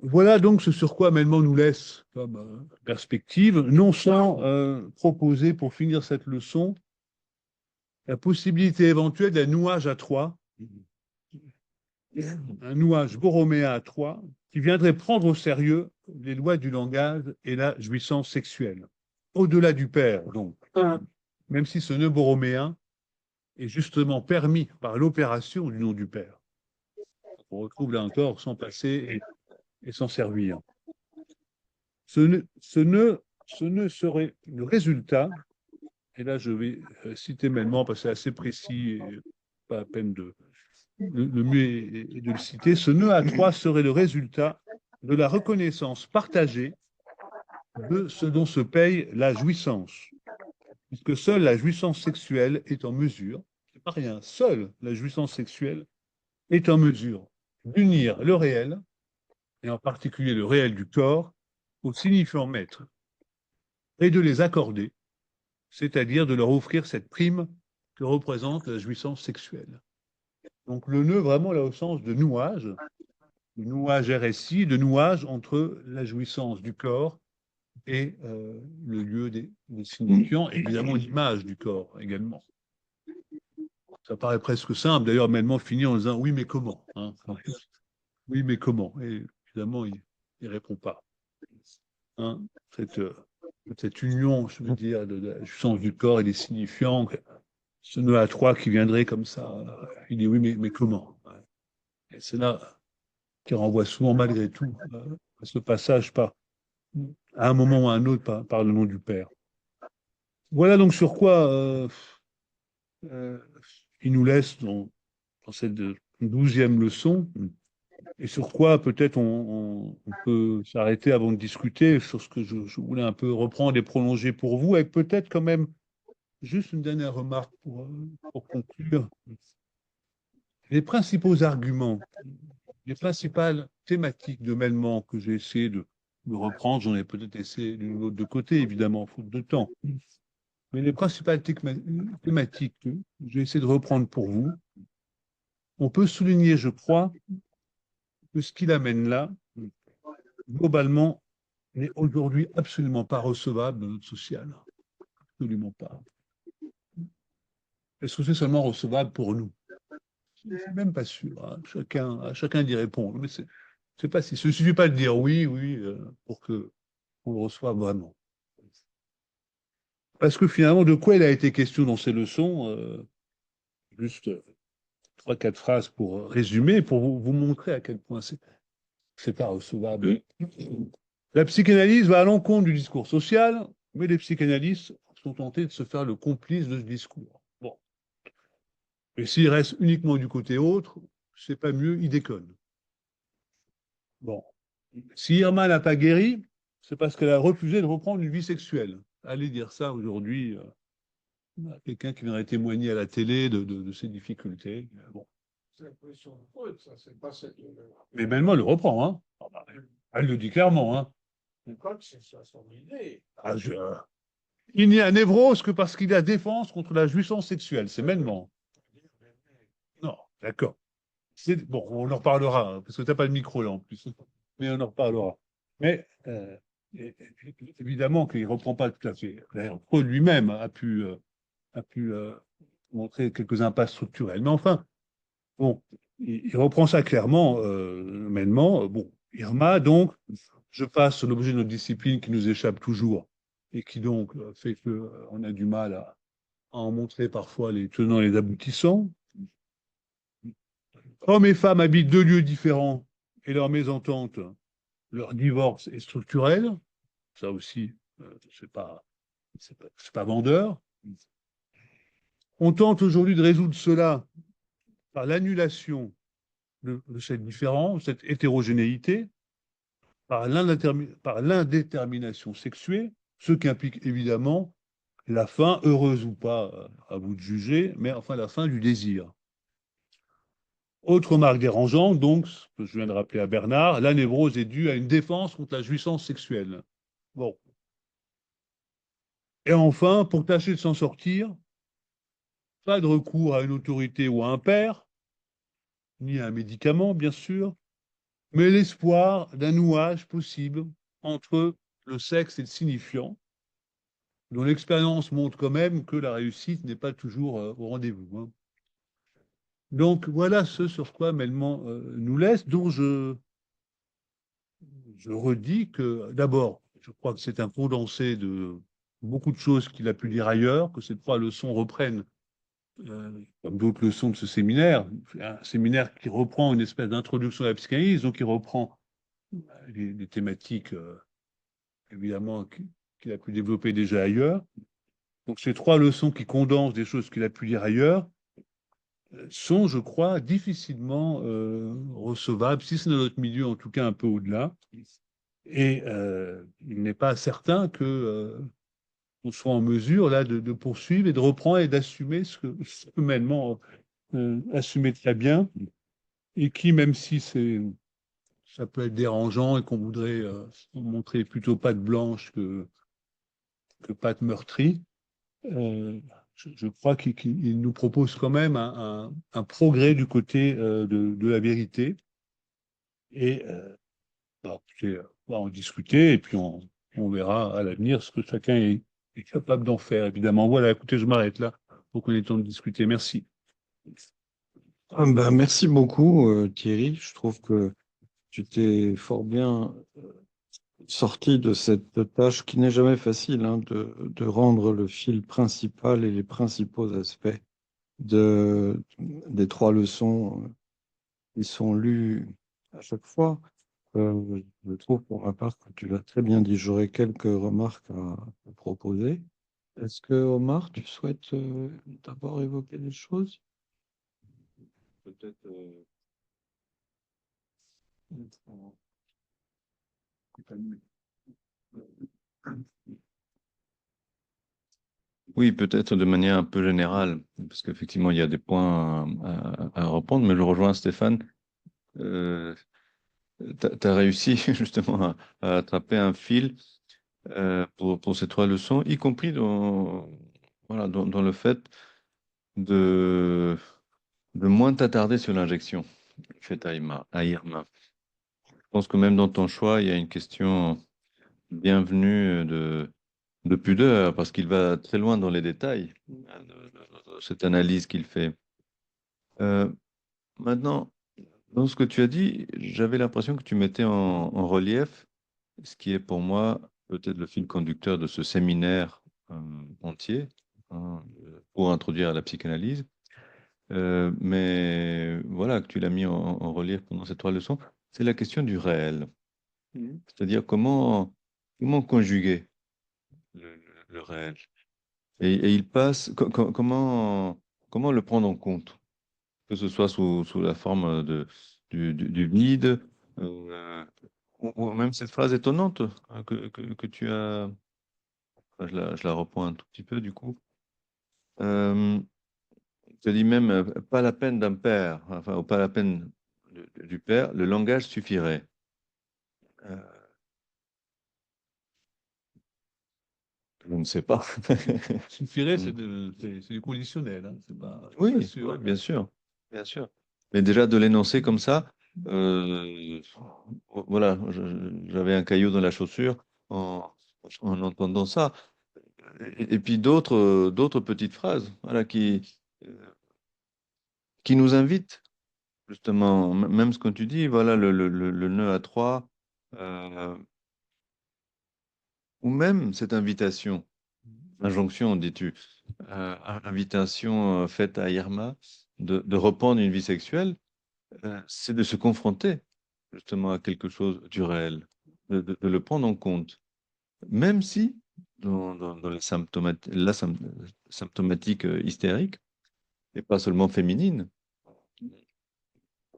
Voilà donc ce sur quoi Melman nous laisse comme perspective, non sans proposer pour finir cette leçon la possibilité éventuelle d'un nouage à trois, un nouage borroméen à trois, qui viendrait prendre au sérieux les lois du langage et la jouissance sexuelle. Au-delà du Père, donc, même si ce nœud borroméen est justement permis par l'opération du nom du Père. On retrouve là encore sans passer et s'en servir. Ce nœud serait le résultat, et là je vais citer Melman parce que c'est assez précis et pas à peine de. Le mieux est de le citer. Ce nœud à trois serait le résultat de la reconnaissance partagée de ce dont se paye la jouissance, puisque seule la jouissance sexuelle est en mesure, c'est pas rien, seule la jouissance sexuelle est en mesure d'unir le réel, et en particulier le réel du corps, au signifiant maître, et de les accorder, c'est-à-dire de leur offrir cette prime que représente la jouissance sexuelle. Donc le nœud vraiment là au sens de nouage RSI, de nouage entre la jouissance du corps et le lieu des signifiants, évidemment l'image du corps également. Ça paraît presque simple, d'ailleurs Melman finit en disant oui mais comment, hein, oui mais comment, et évidemment il ne répond pas. Hein, cette union, je veux dire, de la jouissance du corps et des signifiants, ce nœud à trois qui viendrait comme ça, il dit oui mais comment. Et c'est là qui renvoie souvent malgré tout à ce passage à un moment ou à un autre par le nom du Père. Voilà donc sur quoi il nous laisse dans cette 12e leçon, et sur quoi peut-être on peut s'arrêter avant de discuter sur ce que je voulais un peu reprendre et prolonger pour vous, avec peut-être quand même juste une dernière remarque pour conclure. Les principaux arguments, les principales thématiques de Melman que j'ai essayé de le reprendre, j'en ai peut-être laissé l'une ou l'autre de côté, évidemment, faute de temps. Mais les principales thématiques que j'ai essayé de reprendre pour vous, on peut souligner, je crois, que ce qu'il amène là, globalement, n'est aujourd'hui absolument pas recevable dans notre social. Absolument pas. Est-ce que c'est seulement recevable pour nous? Je ne suis même pas sûr, hein. À chacun d'y répondre. Mais c'est pas si. Il ne suffit pas de dire oui, oui, pour que on le reçoive vraiment. Parce que finalement, de quoi il a été question dans ces leçons? Juste trois, quatre phrases pour résumer, pour vous montrer à quel point c'est pas recevable. La psychanalyse va à l'encontre du discours social, mais les psychanalystes sont tentés de se faire le complice de ce discours. Bon. Et s'il reste uniquement du côté autre, c'est pas mieux, il déconne. Bon. Si Irma n'a pas guéri, c'est parce qu'elle a refusé de reprendre une vie sexuelle. Allez dire ça aujourd'hui à quelqu'un qui viendrait témoigner à la télé de ses difficultés. Bon. C'est la position de Freud, ça, c'est pas cette. Mais même moi, elle le reprend. Hein. Elle le dit clairement. Hein. C'est son idée. Ah, il n'y a névrose que parce qu'il y a défense contre la jouissance sexuelle. C'est mêmement. Non, d'accord. Bon, on en reparlera, hein, parce que tu n'as pas le micro là en plus. Mais on en reparlera. Mais évidemment qu'il ne reprend pas tout à fait. D'ailleurs, Freud lui-même a pu montrer quelques impasses structurelles. Mais enfin, bon, il reprend ça clairement, humainement. Bon, Irma, donc, je passe l'objet de notre discipline qui nous échappe toujours et qui donc fait qu'on a du mal à en montrer parfois les tenants et les aboutissants. Hommes et femmes habitent deux lieux différents et leur mésentente, leur divorce est structurel. Ça aussi, c'est pas vendeur. On tente aujourd'hui de résoudre cela par l'annulation de cette différence, cette hétérogénéité, par l'indétermination sexuée, ce qui implique évidemment la fin, heureuse ou pas, à vous de juger, mais enfin la fin du désir. Autre marque dérangeante, donc, ce que je viens de rappeler à Bernard, la névrose est due à une défense contre la jouissance sexuelle. Bon. Et enfin, pour tâcher de s'en sortir, pas de recours à une autorité ou à un père, ni à un médicament, bien sûr, mais l'espoir d'un nouage possible entre le sexe et le signifiant, dont l'expérience montre quand même que la réussite n'est pas toujours au rendez-vous. Hein. Donc voilà ce sur quoi Melman nous laisse, dont je redis que d'abord, je crois que c'est un condensé de beaucoup de choses qu'il a pu dire ailleurs, que ces trois leçons reprennent, comme d'autres leçons de ce séminaire, un séminaire qui reprend une espèce d'introduction à la psychanalyse, donc qui reprend les thématiques, évidemment, qu'il a pu développer déjà ailleurs. Donc ces trois leçons qui condensent des choses qu'il a pu dire ailleurs sont, je crois, difficilement recevables, si c'est dans notre milieu, en tout cas un peu au-delà. Et il n'est pas certain que on soit en mesure là de poursuivre et de reprendre et d'assumer ce que humainement assumer très bien et qui, même si ça peut être dérangeant et qu'on voudrait montrer plutôt patte blanche que patte meurtrie, je crois qu'il nous propose quand même un progrès du côté de la vérité. Et on va en discuter et puis on verra à l'avenir ce que chacun est capable d'en faire, évidemment. Voilà, écoutez, je m'arrête là pour qu'on ait le temps de discuter. Merci. Ah ben, merci beaucoup, Thierry. Je trouve que tu t'es fort bien sorti de cette tâche qui n'est jamais facile, hein, de rendre le fil principal et les principaux aspects des trois leçons qui sont lues à chaque fois. Je trouve pour ma part que tu l'as très bien dit. J'aurais quelques remarques à proposer. Est-ce que Omar, tu souhaites d'abord évoquer des choses? Peut-être. Oui, peut-être de manière un peu générale, parce qu'effectivement, il y a des points à reprendre, mais je rejoins Stéphane. tu as réussi justement à attraper un fil pour ces trois leçons, y compris voilà, dans le fait de, de moins t'attarder sur l'injection faite à Irma. Je pense que même dans ton choix, il y a une question bienvenue de pudeur, parce qu'il va très loin dans les détails, de cette analyse qu'il fait. Euh, Maintenant, dans ce que tu as dit, j'avais l'impression que tu mettais en relief ce qui est pour moi peut-être le fil conducteur de ce séminaire entier, hein, pour introduire la psychanalyse. Mais voilà, que tu l'as mis en relief pendant ces trois leçons, c'est la question du réel. C'est-à-dire comment conjuguer le réel. Et il passe, comment le prendre en compte, que ce soit sous la forme du vide, euh, ou même cette phrase étonnante hein, que tu as. Enfin, je la reprends un tout petit peu du coup. Euh, je dis même pas la peine d'un père, enfin, ou pas la peine du père, le langage suffirait. Euh, je ne sais pas. Suffirait, Mm. c'est du conditionnel, hein, c'est pas Oui, sûr. oui, bien sûr, bien sûr. Mais déjà de l'énoncer comme ça, voilà, j'avais un caillou dans la chaussure en entendant ça. Et puis d'autres petites phrases, voilà, qui nous invitent. Justement, même ce que tu dis, voilà, le nœud à trois, euh, ou même cette invitation, injonction, dis-tu, invitation faite à Irma de reprendre une vie sexuelle, c'est de se confronter justement à quelque chose du réel, de le prendre en compte, même si dans la symptomatique hystérique, et pas seulement féminine,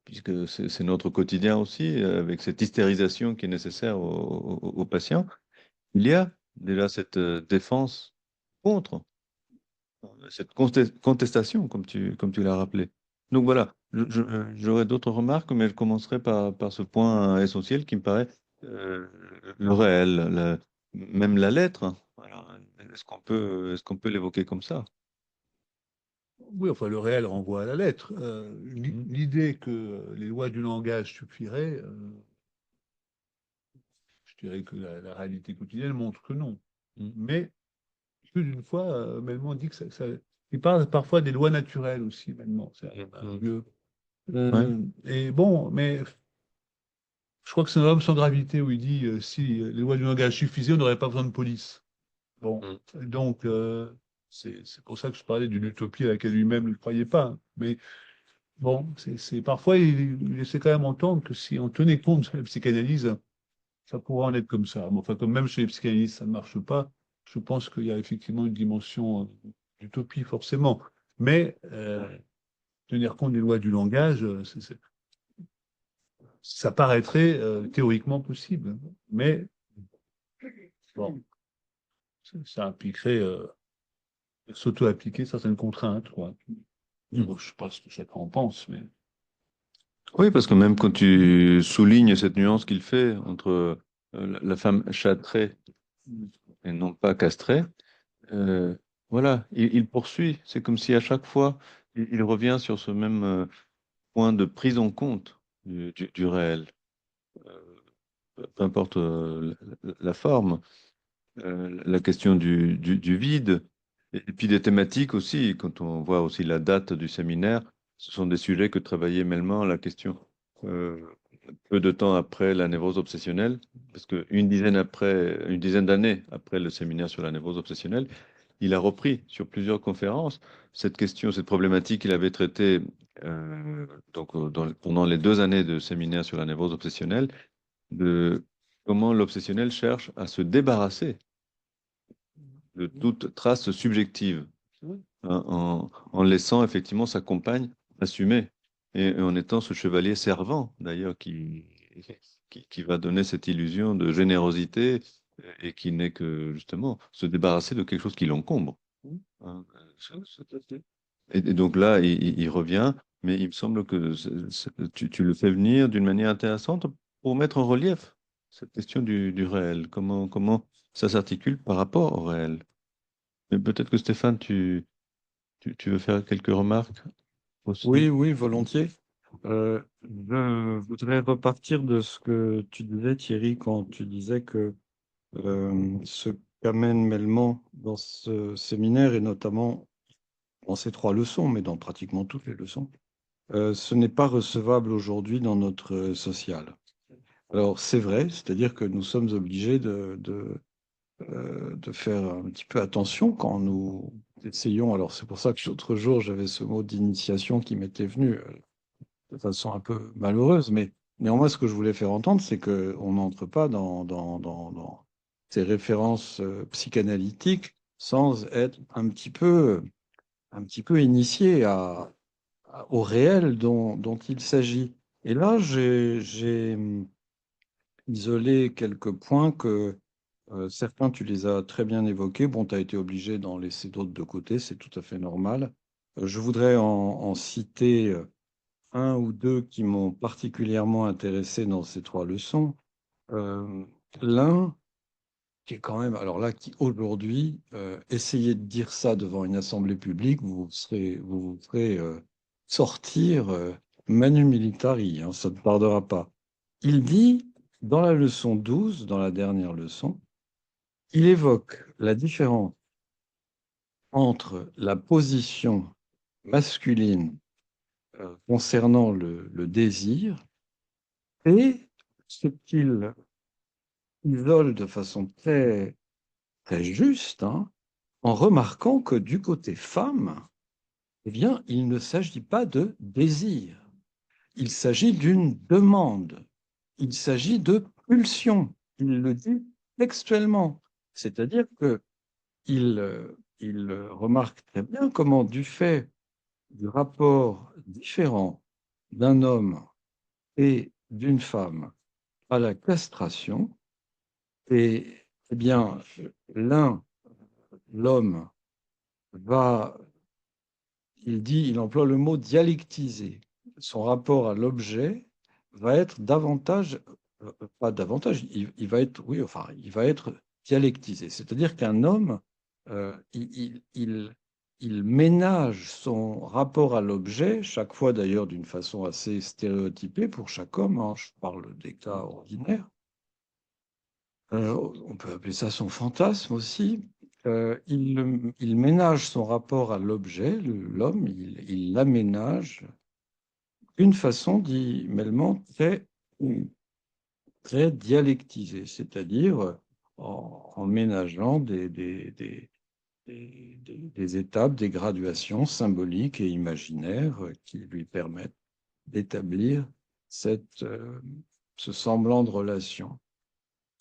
puisque c'est notre quotidien aussi, avec cette hystérisation qui est nécessaire aux patients, il y a déjà cette défense contre, cette contestation, comme tu l'as rappelé. Donc voilà, j'aurais d'autres remarques, mais je commencerai par ce point essentiel qui me paraît euh, le réel, même la lettre, hein. Voilà. Est-ce qu'on peut l'évoquer comme ça? Oui, enfin, le réel renvoie à la lettre. Mhm. L'idée que les lois du langage suffiraient, je dirais que la réalité quotidienne montre que non. Mhm. Mais plus d'une fois, Melman dit que il parle parfois des lois naturelles aussi, Melman. C'est un Mhm. vieux. Ouais. Et bon, mais je crois que c'est un homme sans gravité où il dit si les lois du langage suffisaient, on n'aurait pas besoin de police. Bon, Mhm. donc c'est pour ça que je parlais d'une utopie à laquelle lui-même ne croyait pas. Mais bon, parfois il essaie quand même entendre que si on tenait compte de la psychanalyse, ça pourrait en être comme ça. Mais enfin, comme même chez les psychanalystes, ça ne marche pas, je pense qu'il y a effectivement une dimension d'utopie forcément. Mais tenir compte des lois du langage, ça paraîtrait théoriquement possible. Mais bon, ça impliquerait s'auto-appliquer certaines contraintes, quoi. Bon, je ne sais pas ce que chacun en pense, mais Oui, parce que même quand tu soulignes cette nuance qu'il fait entre la femme châtrée et non pas castrée, voilà, il poursuit. C'est comme si à chaque fois, il revient sur ce même point de prise en compte du réel, peu importe la forme, la question du vide, et puis des thématiques aussi. Quand on voit aussi la date du séminaire, ce sont des sujets que travaillait Melman, la question. euh, Peu de temps après la névrose obsessionnelle, parce une dizaine d'années après le séminaire sur la névrose obsessionnelle, il a repris sur plusieurs conférences cette question, cette problématique qu'il avait traitée donc, pendant les 2 années de séminaire sur la névrose obsessionnelle, de comment l'obsessionnel cherche à se débarrasser de toute trace subjective, hein, en laissant effectivement sa compagne assumer, et en étant ce chevalier servant, d'ailleurs, qui va donner cette illusion de générosité et qui n'est que justement se débarrasser de quelque chose qui l'encombre. Hein. Et donc là, il revient, mais il me semble que tu le fais venir d'une manière intéressante pour mettre en relief cette question du réel, comment ça s'articule par rapport au réel. Mais peut-être que Stéphane, tu veux faire quelques remarques Oui, aussi. oui, volontiers. Je voudrais repartir de ce que tu disais, Thierry, quand tu disais que ce qu'amène Melman dans ce séminaire, et notamment dans ces 3 leçons, mais dans pratiquement toutes les leçons, ce n'est pas recevable aujourd'hui dans notre social. Alors, c'est vrai, c'est-à-dire que nous sommes obligés de faire un petit peu attention quand nous essayons. Alors, c'est pour ça que l'autre jour, j'avais ce mot d'initiation qui m'était venu de façon un peu malheureuse, mais néanmoins, ce que je voulais faire entendre, c'est qu'on n'entre pas dans ces références psychanalytiques sans être un petit peu initié au réel dont il s'agit. Et là, j'ai isolé quelques points que certains, tu les as très bien évoqués. Bon, tu as été obligé d'en laisser d'autres de côté, c'est tout à fait normal. Je voudrais en citer un ou deux qui m'ont particulièrement intéressé dans ces 3 leçons. Euh, L'un qui est quand même, alors là, qui aujourd'hui, essayez de dire ça devant une assemblée publique, vous ferez sortir Manu Militari, hein, ça ne tardera pas. Il dit, dans la leçon 12, dans la dernière leçon, il évoque la différence entre la position masculine concernant le désir et ce qu'il isole de façon très, très juste, hein, en remarquant que du côté femme, eh bien, il ne s'agit pas de désir, il s'agit d'une demande, il s'agit de pulsion. Il le dit textuellement, c'est-à-dire que il remarque très bien comment, du fait du rapport différent d'un homme et d'une femme à la castration, et eh bien, l'homme va, il emploie le mot dialectiser. Son rapport à l'objet va être davantage, pas davantage, il va être, oui, enfin, il va être dialectisé. C'est-à-dire qu'un homme, il ménage son rapport à l'objet, chaque fois d'ailleurs d'une façon assez stéréotypée pour chaque homme, hein, je parle des cas ordinaires. On peut appeler ça son fantasme aussi. Il ménage son rapport à l'objet, l'homme, il l'aménage d'une façon, dit Melman, très, très dialectisée, c'est-à-dire en ménageant des étapes, des graduations symboliques et imaginaires qui lui permettent d'établir ce semblant de relation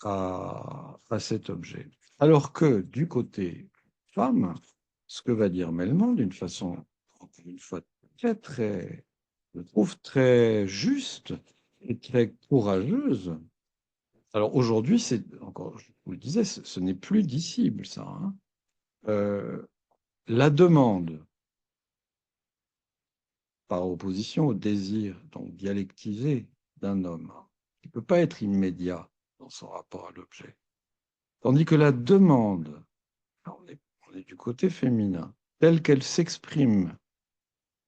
à cet objet. Alors que du côté femme, ce que va dire Melman d'une façon, encore une fois, très, très, je trouve très juste et très courageuse. Alors aujourd'hui, c'est encore, je vous le disais, ce n'est plus dissible, ça, hein. La demande, par opposition au désir, donc dialectisé d'un homme, qui ne peut pas être immédiat dans son rapport à l'objet. Tandis que la demande, on est du côté féminin, telle qu'elle s'exprime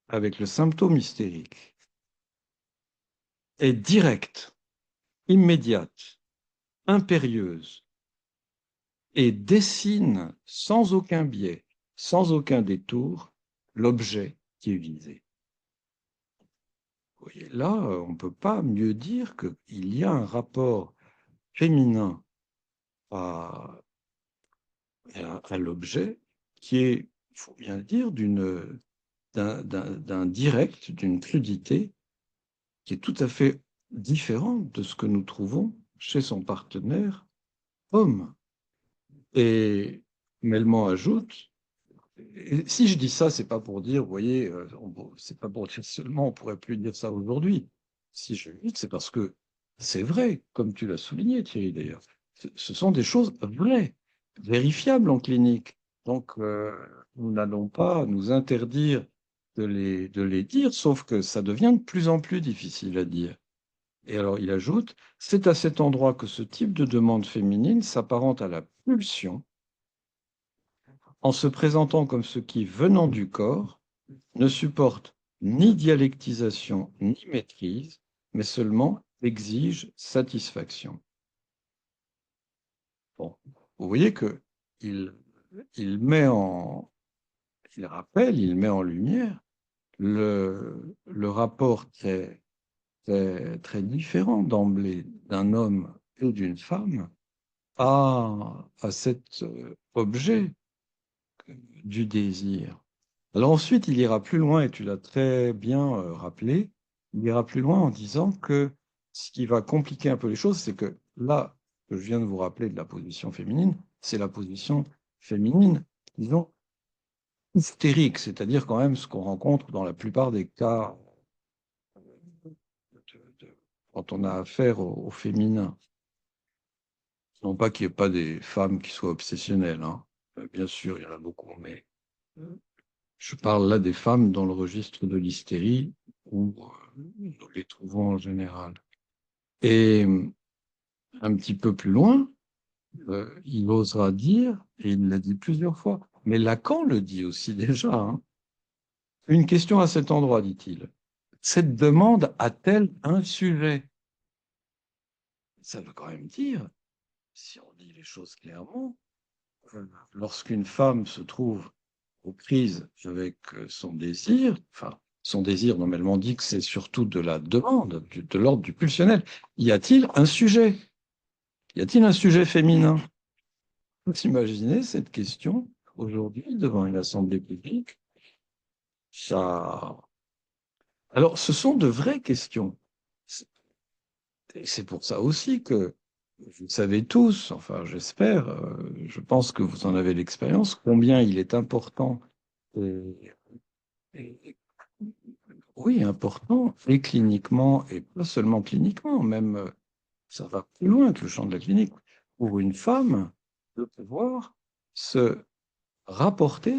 avec le symptôme hystérique, est directe, immédiate, impérieuse et dessine sans aucun biais, sans aucun détour, l'objet qui est visé. Vous voyez, là, on ne peut pas mieux dire qu'il y a un rapport féminin à, à l'objet qui est, il faut bien le dire, d'un direct, d'une crudité qui est tout à fait différente de ce que nous trouvons chez son partenaire homme. Et Melman ajoute, et si je dis ça, c'est pas pour dire, vous voyez, c'est pas pour dire seulement, on pourrait plus dire ça aujourd'hui. Si je le dis, c'est parce que c'est vrai, comme tu l'as souligné, Thierry, d'ailleurs. Ce sont des choses vraies, vérifiables en clinique. Donc, nous n'allons pas nous interdire de les dire, sauf que ça devient de plus en plus difficile à dire. Et alors, il ajoute, c'est à cet endroit que ce type de demande féminine s'apparente à la pulsion, en se présentant comme ce qui, venant du corps, ne supporte ni dialectisation ni maîtrise, mais seulement exige satisfaction. Bon, vous voyez que il met en, il rappelle, il met en lumière le rapport très différent d'emblée d'un homme et d'une femme à cet objet du désir. Alors ensuite, il ira plus loin, et tu l'as très bien rappelé, il ira plus loin en disant que ce qui va compliquer un peu les choses, c'est que là, que je viens de vous rappeler de la position féminine, c'est la position féminine, disons, hystérique, c'est-à-dire quand même ce qu'on rencontre dans la plupart des cas quand on a affaire au féminin. Non pas qu'il n'y ait pas des femmes qui soient obsessionnelles, hein. Bien sûr, il y en a beaucoup, mais je parle là des femmes dans le registre de l'hystérie où nous les trouvons en général. Et un petit peu plus loin, il osera dire, et il l'a dit plusieurs fois, mais Lacan le dit aussi déjà, hein, une question à cet endroit, dit-il. Cette demande a-t-elle un sujet? Ça veut quand même dire, si on dit les choses clairement, lorsqu'une femme se trouve aux prises avec son désir, enfin, son désir normalement dit que c'est surtout de la demande, de l'ordre du pulsionnel. Y a-t-il un sujet? Y a-t-il un sujet féminin? Vous imaginez cette question aujourd'hui devant une assemblée publique? Ça... Alors, ce sont de vraies questions. Et c'est pour ça aussi que vous savez tous, enfin j'espère, je pense que vous en avez l'expérience, combien il est important et, et oui, important, et cliniquement, et pas seulement cliniquement, même ça va plus loin que le champ de la clinique, pour une femme de pouvoir se rapporter,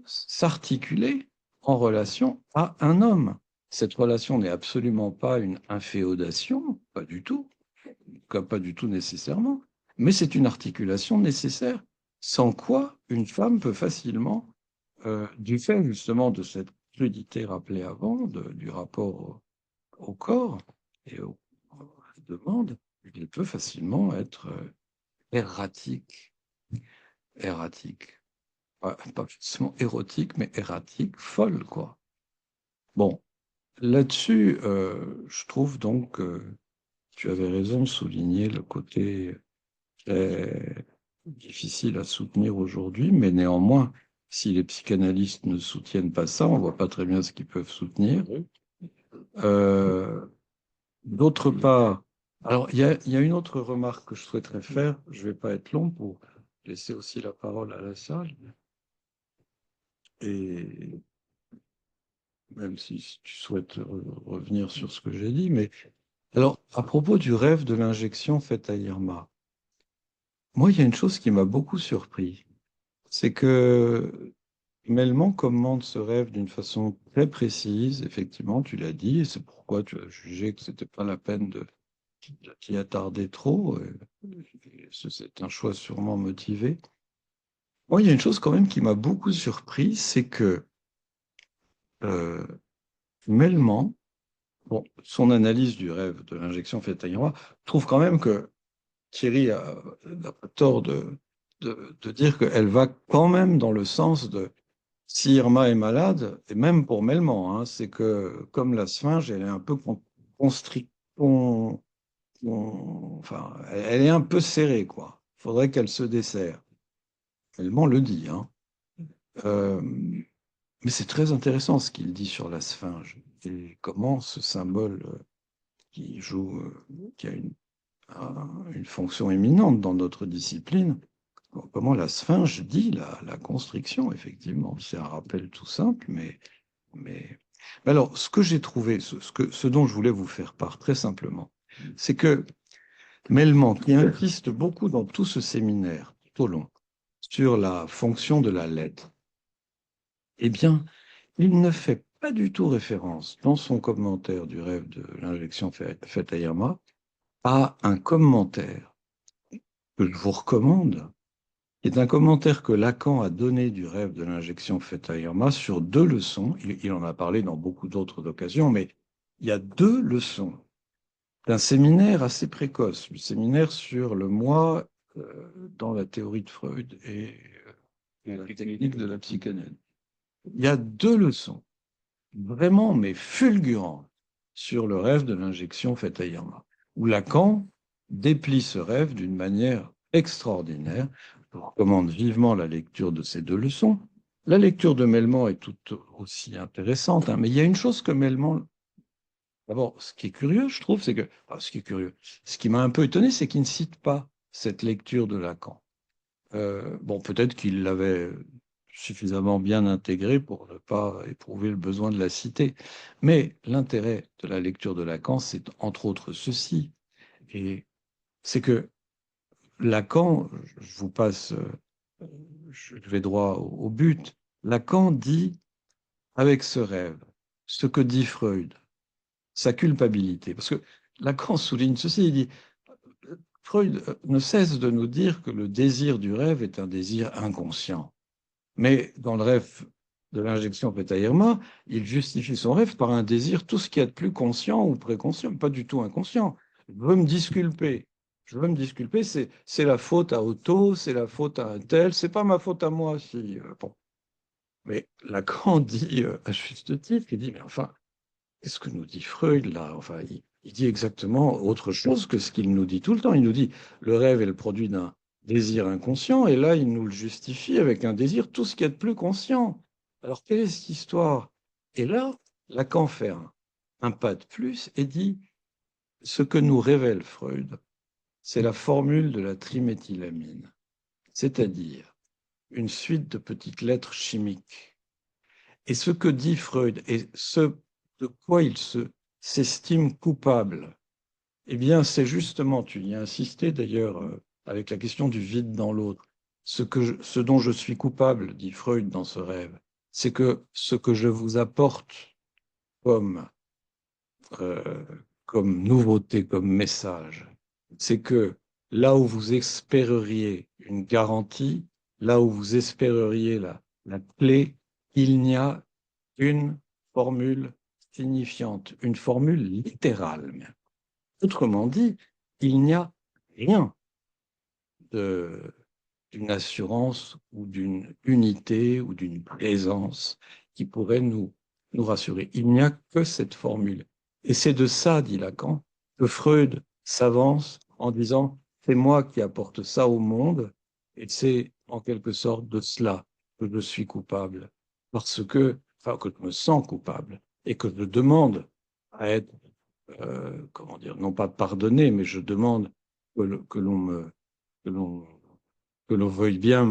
s'articuler en relation à un homme. Cette relation n'est absolument pas une inféodation, pas du tout, pas du tout nécessairement, mais c'est une articulation nécessaire, sans quoi une femme peut facilement du fait justement de cette fluidité rappelée avant, du rapport au corps et aux demandes, il peut facilement être erratique. Erratique. Pas forcément érotique, mais erratique, folle, quoi. Bon, là-dessus, je trouve donc que tu avais raison de souligner le côté très difficile à soutenir aujourd'hui, mais néanmoins, si les psychanalystes ne soutiennent pas ça, on ne voit pas très bien ce qu'ils peuvent soutenir. D'autre part, alors il y a une autre remarque que je souhaiterais faire, je ne vais pas être long pour laisser aussi la parole à la salle, et même si tu souhaites revenir sur ce que j'ai dit, mais alors à propos du rêve de l'injection faite à Irma, moi il y a une chose qui m'a beaucoup surpris, c'est que Melman commente ce rêve d'une façon très précise, effectivement, tu l'as dit, et c'est pourquoi tu as jugé que c'était pas la peine de t'y attarder trop. C'est un choix sûrement motivé. Moi, il y a une chose quand même qui m'a beaucoup surpris, c'est que euh, Melman, bon, son analyse du rêve de l'injection faite à Irma, trouve quand même que Thierry n'a pas tort de dire qu'elle va quand même dans le sens de si Irma est malade, et même pour Melman, hein, c'est que comme la sphinge, elle est un peu constricte, enfin, elle est un peu serrée, quoi. Il faudrait qu'elle se desserre. Melman le dit, hein. Euh, mais c'est très intéressant ce qu'il dit sur la sphinge et comment ce symbole qui joue, qui a une fonction éminente dans notre discipline, comment la sphinge dit la constriction, effectivement. C'est un rappel tout simple, mais... Alors, ce que j'ai trouvé, ce dont je voulais vous faire part très simplement, c'est que Melman, qui insiste beaucoup dans tout ce séminaire, tout au long, sur la fonction de la lettre, eh bien, il ne fait pas du tout référence dans son commentaire du rêve de l'injection faite à Irma à un commentaire que je vous recommande, qui est un commentaire que Lacan a donné du rêve de l'injection faite à Irma sur 2 leçons. Il en a parlé dans beaucoup d'autres occasions, mais il y a 2 leçons d'un séminaire assez précoce, le séminaire sur le moi dans la théorie de Freud et la technique de la psychanalyse. Il y a 2 leçons vraiment, mais fulgurantes, sur le rêve de l'injection faite à Irma, où Lacan déplie ce rêve d'une manière extraordinaire. Je vous recommande vivement la lecture de ces 2 leçons. La lecture de Melman est tout aussi intéressante, hein, mais il y a une chose que Melman... D'abord, ce qui est curieux, je trouve, c'est que... Enfin, ce qui est curieux, ce qui m'a un peu étonné, c'est qu'il ne cite pas cette lecture de Lacan. Bon, peut-être qu'il l'avait suffisamment bien intégrée pour ne pas éprouver le besoin de la citer. Mais l'intérêt de la lecture de Lacan, c'est entre autres ceci. Et c'est que Lacan, je vous passe, je vais droit au but. Lacan dit, avec ce rêve, ce que dit Freud, sa culpabilité. Parce que Lacan souligne ceci, il dit, Freud ne cesse de nous dire que le désir du rêve est un désir inconscient. Mais dans le rêve de l'injection Irma, il justifie son rêve par un désir, tout ce qu'il y a de plus conscient ou préconscient, pas du tout inconscient. Je veux me disculper. Je veux me disculper, c'est la faute à Otto, c'est la faute à un tel, c'est pas ma faute à moi. Si, bon. Mais Lacan dit, à juste titre, il dit, mais enfin, qu'est-ce que nous dit Freud là? Enfin, il dit exactement autre chose que ce qu'il nous dit tout le temps. Il nous dit, le rêve est le produit d'un désir inconscient, et là, il nous le justifie avec un désir, tout ce qu'il y a de plus conscient. Alors, quelle est cette histoire? Et là, Lacan fait un pas de plus et dit, ce que nous révèle Freud, c'est la formule de la triméthylamine, c'est-à-dire une suite de petites lettres chimiques. Et ce que dit Freud, et ce de quoi il s'estime coupable, eh bien, c'est justement, tu y as insisté d'ailleurs avec la question du vide dans l'autre, ce dont je suis coupable, dit Freud dans ce rêve, c'est que ce que je vous apporte comme, euh, comme nouveauté, comme message, c'est que là où vous espéreriez une garantie, là où vous espéreriez la clé, il n'y a une formule signifiante, une formule littérale. Autrement dit, il n'y a rien d'une assurance ou d'une unité ou d'une présence qui pourrait nous rassurer. Il n'y a que cette formule. Et c'est de ça, dit Lacan, que Freud s'avance en disant, c'est moi qui apporte ça au monde, et c'est en quelque sorte de cela que je suis coupable, parce que, enfin, que je me sens coupable, et que je demande à être, comment dire, non pas pardonné, mais je demande que l'on me, que l'on que l'on veuille bien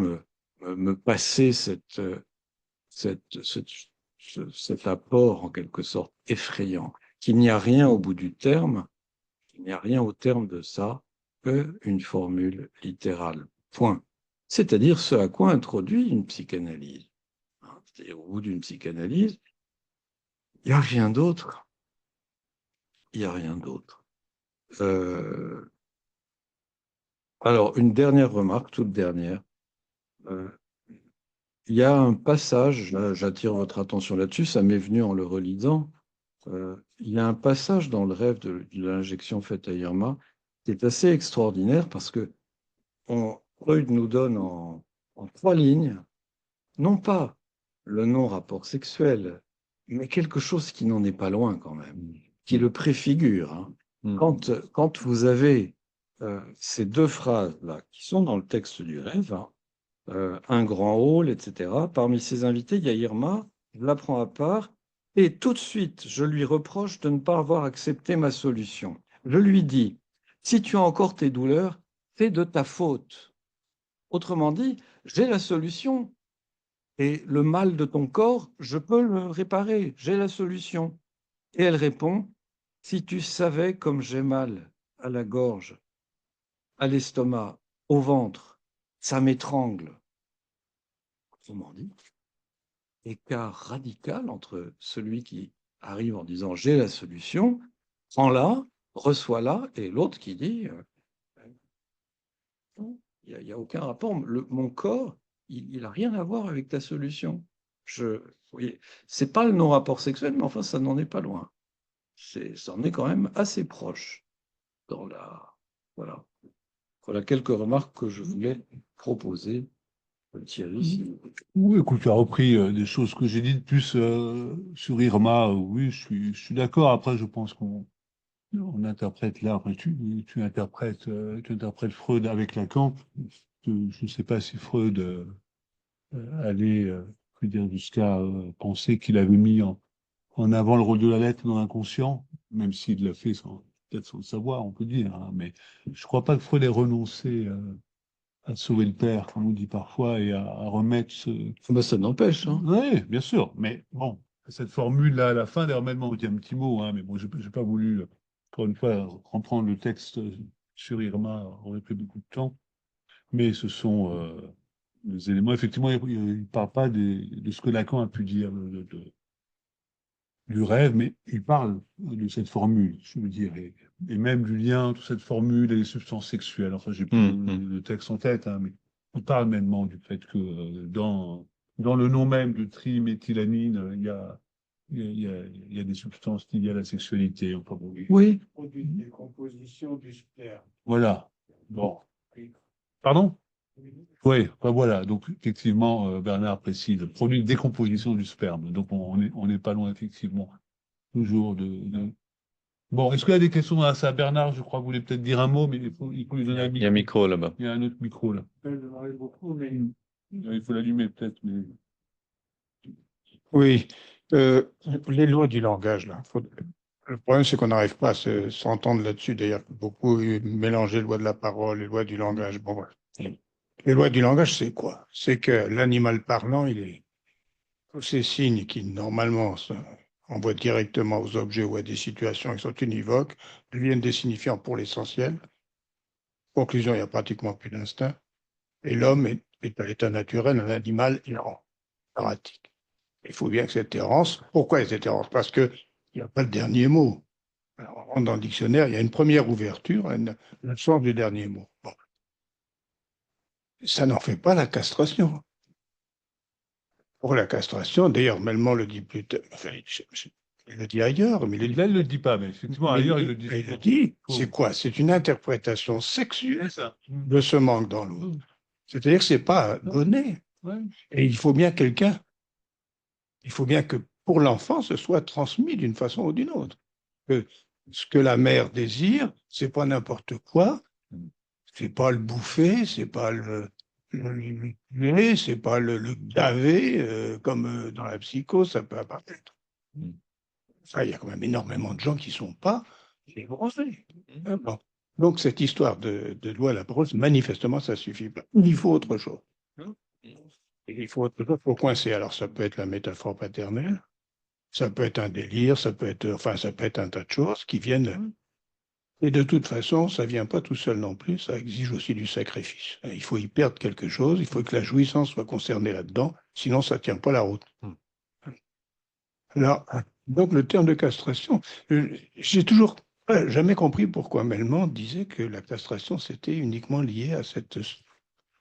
me passer cet apport en quelque sorte effrayant, qu'il n'y a rien au bout du terme, qu'il n'y a rien au terme de ça qu'une formule littérale. Point. C'est-à-dire ce à quoi introduit une psychanalyse. C'est-à-dire au bout d'une psychanalyse, il n'y a rien d'autre. Il n'y a rien d'autre. Alors, une dernière remarque, toute dernière. Euh, Il y a un passage, j'attire votre attention là-dessus, ça m'est venu en le relisant. Il y a un passage dans le rêve de l'injection faite à Irma qui est assez extraordinaire parce que Freud nous donne en 3 lignes, non pas le non-rapport sexuel, mais quelque chose qui n'en est pas loin quand même, qui le préfigure. Hein. Quand vous avez ces 2 phrases-là qui sont dans le texte du rêve, hein, un grand hall, etc. Parmi ses invités, il y a Irma, je la prends à part, et tout de suite, je lui reproche de ne pas avoir accepté ma solution. Je lui dis, si tu as encore tes douleurs, c'est de ta faute. Autrement dit, j'ai la solution, et le mal de ton corps, je peux le réparer, j'ai la solution. Et elle répond, si tu savais comme j'ai mal à la gorge, à l'estomac, au ventre, ça m'étrangle. Autrement dit, écart radical entre celui qui arrive en disant j'ai la solution, prends-la, reçois-la, et l'autre qui dit non, il n'y a aucun rapport. Mon corps, il n'a rien à voir avec ta solution. Oui, c'est pas le non-rapport sexuel, mais enfin, ça n'en est pas loin. Ça en est quand même assez proche dans la. Voilà. Voilà quelques remarques que je voulais proposer, Thierry. Oui, écoute, tu as repris des choses que j'ai dites plus sur Irma. Oui, je suis d'accord. Après, je pense qu'on interprète là. Enfin, tu interprètes Freud avec Lacan. Je ne sais pas si Freud allait je veux dire, jusqu'à penser qu'il avait mis en avant le rôle de la lettre dans l'inconscient, même s'il l'a fait peut-être sans le savoir, on peut dire. Hein, mais je ne crois pas que Freud ait renoncé à sauver le père, comme on dit parfois, et à remettre ce. Ben, ça n'empêche. Hein. Oui, bien sûr, mais bon, cette formule-là à la fin, d'ailleurs, maintenant, on dit un petit mot, hein, mais bon, je n'ai pas voulu, encore une fois, reprendre le texte sur Irma, aurait pris beaucoup de temps, mais ce sont des éléments, effectivement, il ne parle pas de ce que Lacan a pu dire du rêve, mais il parle de cette formule, je veux dire, et même du lien entre cette formule et les substances sexuelles. Enfin, j'ai plus le texte en tête, hein, mais il parle maintenant du fait que dans le nom même de triméthylamine, il y a des substances liées à la sexualité. Enfin, bon, Oui. Produit de décomposition du sperme. voilà. Bon. Pardon? Oui, ben voilà. Donc, effectivement, Bernard précise, produit de décomposition du sperme. Donc, on n'est pas loin, effectivement, toujours de. Bon, est-ce qu'il y a des questions à ça? Bernard, je crois, vous voulez peut-être dire un mot, mais il faut lui donner un Il y a un micro. micro là-bas. Il y a un autre micro, là. Je demanderai beaucoup, mais Il faut l'allumer, peut-être. Mais. Oui, les lois du langage, là. Le problème, c'est qu'on n'arrive pas à s'entendre là-dessus. D'ailleurs, beaucoup mélangé les lois de la parole, les lois du langage. Bon, voilà. Les lois du langage, c'est quoi? C'est que l'animal parlant, tous ces signes qui, normalement, envoient directement aux objets ou à des situations qui sont univoques, deviennent des signifiants pour l'essentiel. Conclusion, il n'y a pratiquement plus d'instinct. Et l'homme est à l'état naturel un animal errant, erratique. Il faut bien que cette errance, pourquoi cette errance? Parce qu'il n'y a pas le dernier mot. Alors, on rentre dans le dictionnaire, il y a une première ouverture, le sens du dernier mot. Bon. Ça n'en fait pas la castration. Pour la castration, d'ailleurs, Melman le dit plus tard, enfin, il le dit ailleurs, mais Là, il ne le dit pas, mais effectivement, ailleurs, il le dit. il le dit. C'est quoi? C'est une interprétation sexuelle de ce manque dans l'autre. C'est-à-dire que ce n'est pas donné. Ouais. Et il faut bien que pour l'enfant, ce soit transmis d'une façon ou d'une autre. Que ce que la mère désire, c'est pas n'importe quoi, c'est pas le bouffer, c'est pas le tuer, c'est pas le gaver, comme dans la psycho, ça peut apparaître. Ça, il y a quand même énormément de gens qui sont pas les brosés. Bon. Donc, cette histoire de loi à la brosse, manifestement, ça suffit pas. Il faut autre chose. Et il faut autre chose pour coincer. Alors, ça peut être la métaphore paternelle, ça peut être un délire, ça peut être un tas de choses qui viennent. Et de toute façon, ça vient pas tout seul non plus, ça exige aussi du sacrifice. Il faut y perdre quelque chose, il faut que la jouissance soit concernée là-dedans, sinon ça tient pas la route. Alors, donc le terme de castration, j'ai toujours jamais compris pourquoi Melman disait que la castration c'était uniquement lié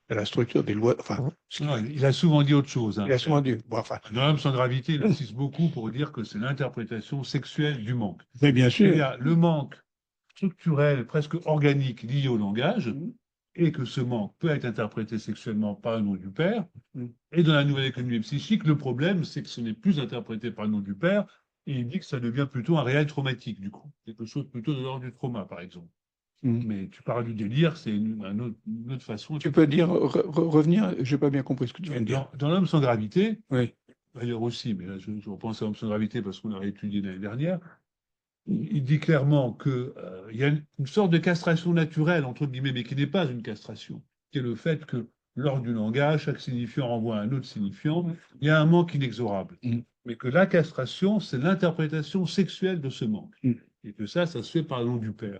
à la structure des lois. Enfin, Non, il a souvent dit autre chose. Hein. il a souvent dit. Bon, enfin, Dans L'homme sans gravité, il insiste beaucoup pour dire que c'est l'interprétation sexuelle du manque. mais bien Il y sûr. a le manque structurel, presque organique, lié au langage, et que ce manque peut être interprété sexuellement par le nom du père. Et dans la nouvelle économie psychique, le problème, c'est que ce n'est plus interprété par le nom du père, et il dit que ça devient plutôt un réel traumatique, du coup. Quelque chose plutôt de l'ordre du trauma, par exemple. Mais tu parles du délire, c'est une autre façon. Tu peux dire, revenir, j'ai pas bien compris ce que tu viens de dire. Dans L'homme sans gravité, Oui. d'ailleurs aussi, mais là je repense à L'homme sans gravité parce qu'on l'a étudié l'année dernière, il dit clairement qu'il y a une sorte de castration naturelle, entre guillemets, mais qui n'est pas une castration, qui est le fait que lors du langage, chaque signifiant renvoie à un autre signifiant, il y a un manque inexorable. Mais que la castration, c'est l'interprétation sexuelle de ce manque. Et que ça se fait par le nom du père.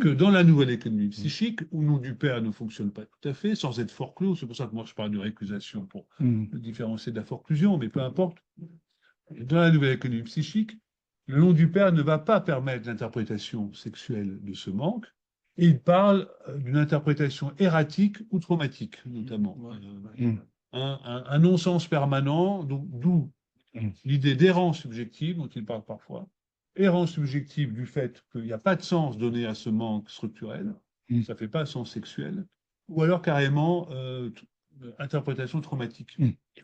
que dans la nouvelle économie psychique, où le nom du père ne fonctionne pas tout à fait, sans être forclos, c'est pour ça que moi je parle de récusation pour le différencier de la forclusion, mais peu importe, dans la nouvelle économie psychique, le nom du père ne va pas permettre l'interprétation sexuelle de ce manque, et il parle d'une interprétation erratique ou traumatique, notamment. Un non-sens permanent, d'où l'idée d'errance subjective dont il parle parfois, errance subjective du fait qu'il n'y a pas de sens donné à ce manque structurel, ça ne fait pas sens sexuel, ou alors carrément interprétation traumatique.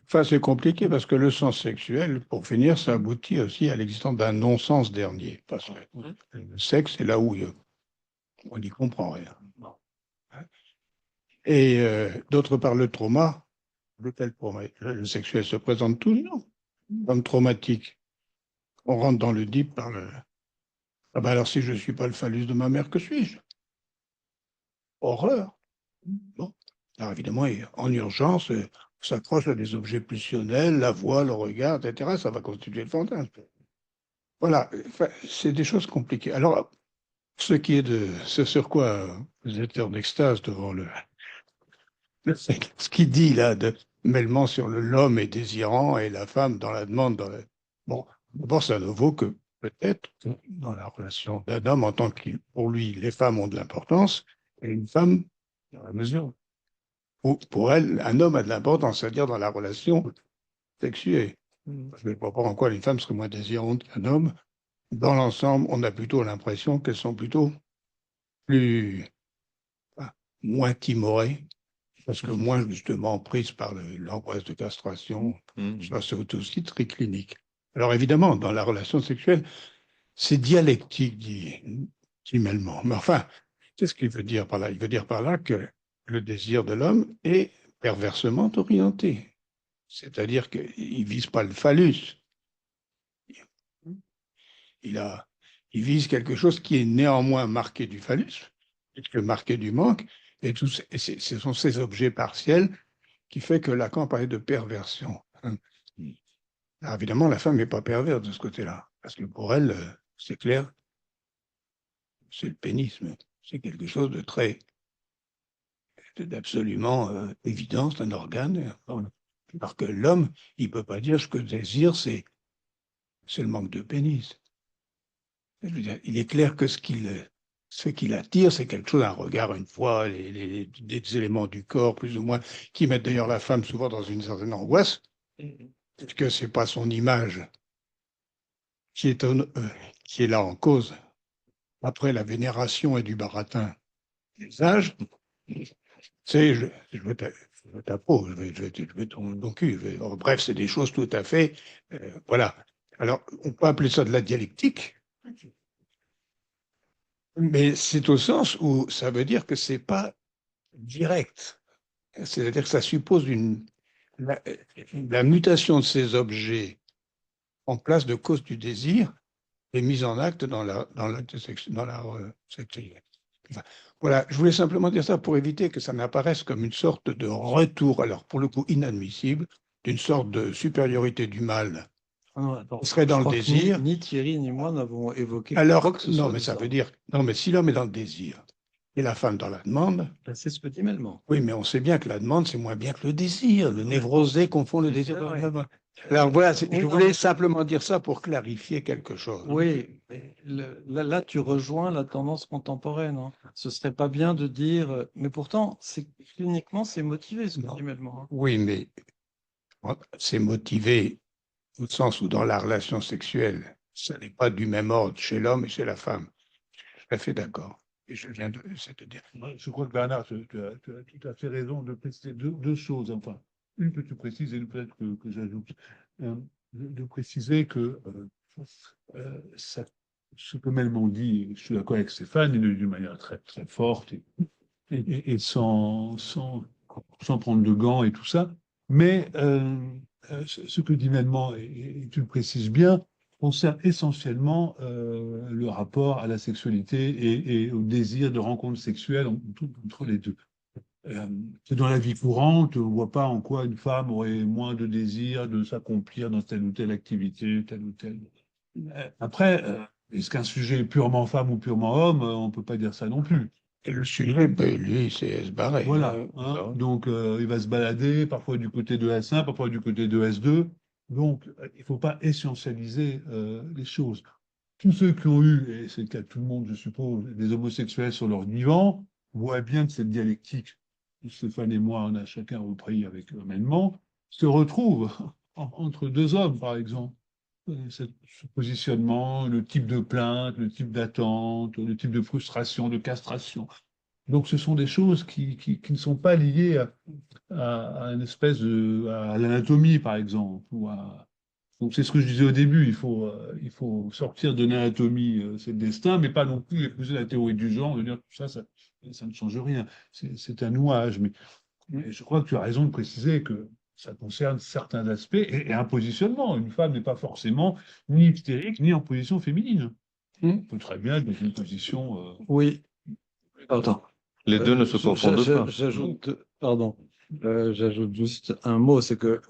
Enfin, c'est compliqué parce que le sens sexuel, pour finir, ça aboutit aussi à l'existence d'un non-sens dernier. Parce que le sexe, c'est là où on n'y comprend rien. Et d'autre part, le trauma, le sexuel se présente toujours comme traumatique. On rentre dans le deep par le... Ah ben alors si je ne suis pas le phallus de ma mère, que suis-je? Horreur. Bon. Alors évidemment, en urgence, on s'accroche à des objets pulsionnels, la voix, le regard, etc. Ça va constituer le fantasme. Voilà, enfin, c'est des choses compliquées. Alors, ce sur quoi vous êtes en extase devant ce qu'il dit là, de mêlement sur l'homme est désirant et la femme dans la demande. Bon, d'abord, ça ne vaut que peut-être dans la relation d'un homme en tant que, pour lui, les femmes ont de l'importance et une femme, dans la mesure où, pour elle, un homme a de l'importance, c'est-à-dire dans la relation sexuée. Je ne vois pas en quoi une femme serait moins désirante qu'un homme. Dans l'ensemble, on a plutôt l'impression qu'elles sont plutôt plus, moins timorées, parce que moins justement prises par l'angoisse de castration. Ça, c'est aussi très clinique. Alors évidemment, dans la relation sexuelle, c'est dialectique, dit Melman. Mais enfin, c'est ce qu'il veut dire par là. Il veut dire par là que le désir de l'homme est perversement orienté. C'est-à-dire qu'il ne vise pas le phallus. Il vise quelque chose qui est néanmoins marqué du phallus, marqué du manque, et ce sont ces objets partiels qui fait que Lacan parlait de perversion. Alors évidemment, la femme n'est pas perverse de ce côté-là, parce que pour elle, c'est clair, c'est le pénisme, c'est quelque chose de très, d'absolument évident, c'est un organe. Alors que l'homme, il ne peut pas dire ce que désire, c'est le manque de pénis. Je veux dire, il est clair que ce qui attire, c'est quelque chose, un regard, une voix, des éléments du corps, plus ou moins, qui mettent d'ailleurs la femme souvent dans une certaine angoisse, puisque ce n'est pas son image qui est là en cause. Après la vénération et du baratin des âges, c'est je veux ta peau, je veux ton cul. Bref, c'est des choses tout à fait... voilà. Alors, on peut appeler ça de la dialectique, mais c'est au sens où ça veut dire que ce n'est pas direct. C'est-à-dire que ça suppose la mutation de ces objets en place de cause du désir et mise en acte dans la sexualité. Enfin, voilà, je voulais simplement dire ça pour éviter que ça n'apparaisse comme une sorte de retour, alors pour le coup inadmissible, d'une sorte de supériorité du mal. Attends, On serait dans je le crois que désir. ni Thierry ni moi n'avons évoqué Alors, quoi que ce non, soit mais de ça veut dire, non, mais si l'homme est dans le désir et la femme dans la demande, Ben, c'est ce que dit Melman. oui, mais on sait bien que la demande, c'est moins bien que le désir. Le névrosé confond le désir. vrai. Alors voilà, Oui, je non, voulais mais- simplement dire ça pour clarifier quelque chose. Oui, mais là, tu rejoins la tendance contemporaine, hein. Ce serait pas bien de dire, mais pourtant, cliniquement, c'est motivé ce que Non. dit Melman, hein. Oui, mais c'est motivé au sens où dans la relation sexuelle, ça n'est pas du même ordre chez l'homme et chez la femme. Je suis tout à fait d'accord. Et je viens de te dire. Je crois que Bernard, tu as tout à fait raison de préciser deux choses. Enfin, une que tu précises et une peut-être que j'ajoute. De préciser que ce que Melman dit, je suis d'accord avec Stéphane, il le dit d'une manière très, très forte et sans prendre de gants et tout ça. Mais ce que dit Melman, et tu le précises bien, concerne essentiellement le rapport à la sexualité et au désir de rencontre sexuelle entre les deux. Dans la vie courante, on ne voit pas en quoi une femme aurait moins de désir de s'accomplir dans telle ou telle activité, telle ou telle. Après, Est-ce qu'un sujet est purement femme ou purement homme? On ne peut pas dire ça non plus. Et le sujet, ben, lui, c'est se barrer. Voilà. hein. Hein. Donc, il va se balader, parfois du côté de S1, parfois du côté de S2. Donc, il ne faut pas essentialiser les choses. Tous ceux qui ont eu, et c'est le cas de tout le monde, je suppose, des homosexuels sur leur vivant, voient bien que cette dialectique, Stéphane et moi, on a chacun repris avec humainement, se retrouve entre deux hommes, par exemple. Ce positionnement, le type de plainte, le type d'attente, le type de frustration, de castration. Donc, ce sont des choses qui ne sont pas liées à une espèce à l'anatomie, par exemple. Donc, c'est ce que je disais au début. Il faut sortir de l'anatomie, c'est le destin, mais pas non plus épouser la théorie du genre, de dire tout ça, ça ne change rien. C'est un nouage. Mais je crois que tu as raison de préciser que ça concerne certains aspects et un positionnement. Une femme n'est pas forcément ni hystérique, ni en position féminine. Hmm. On peut très bien être dans une position. Oui, pardon. Les deux ne se confondent pas. J'ajoute juste un mot, c'est que,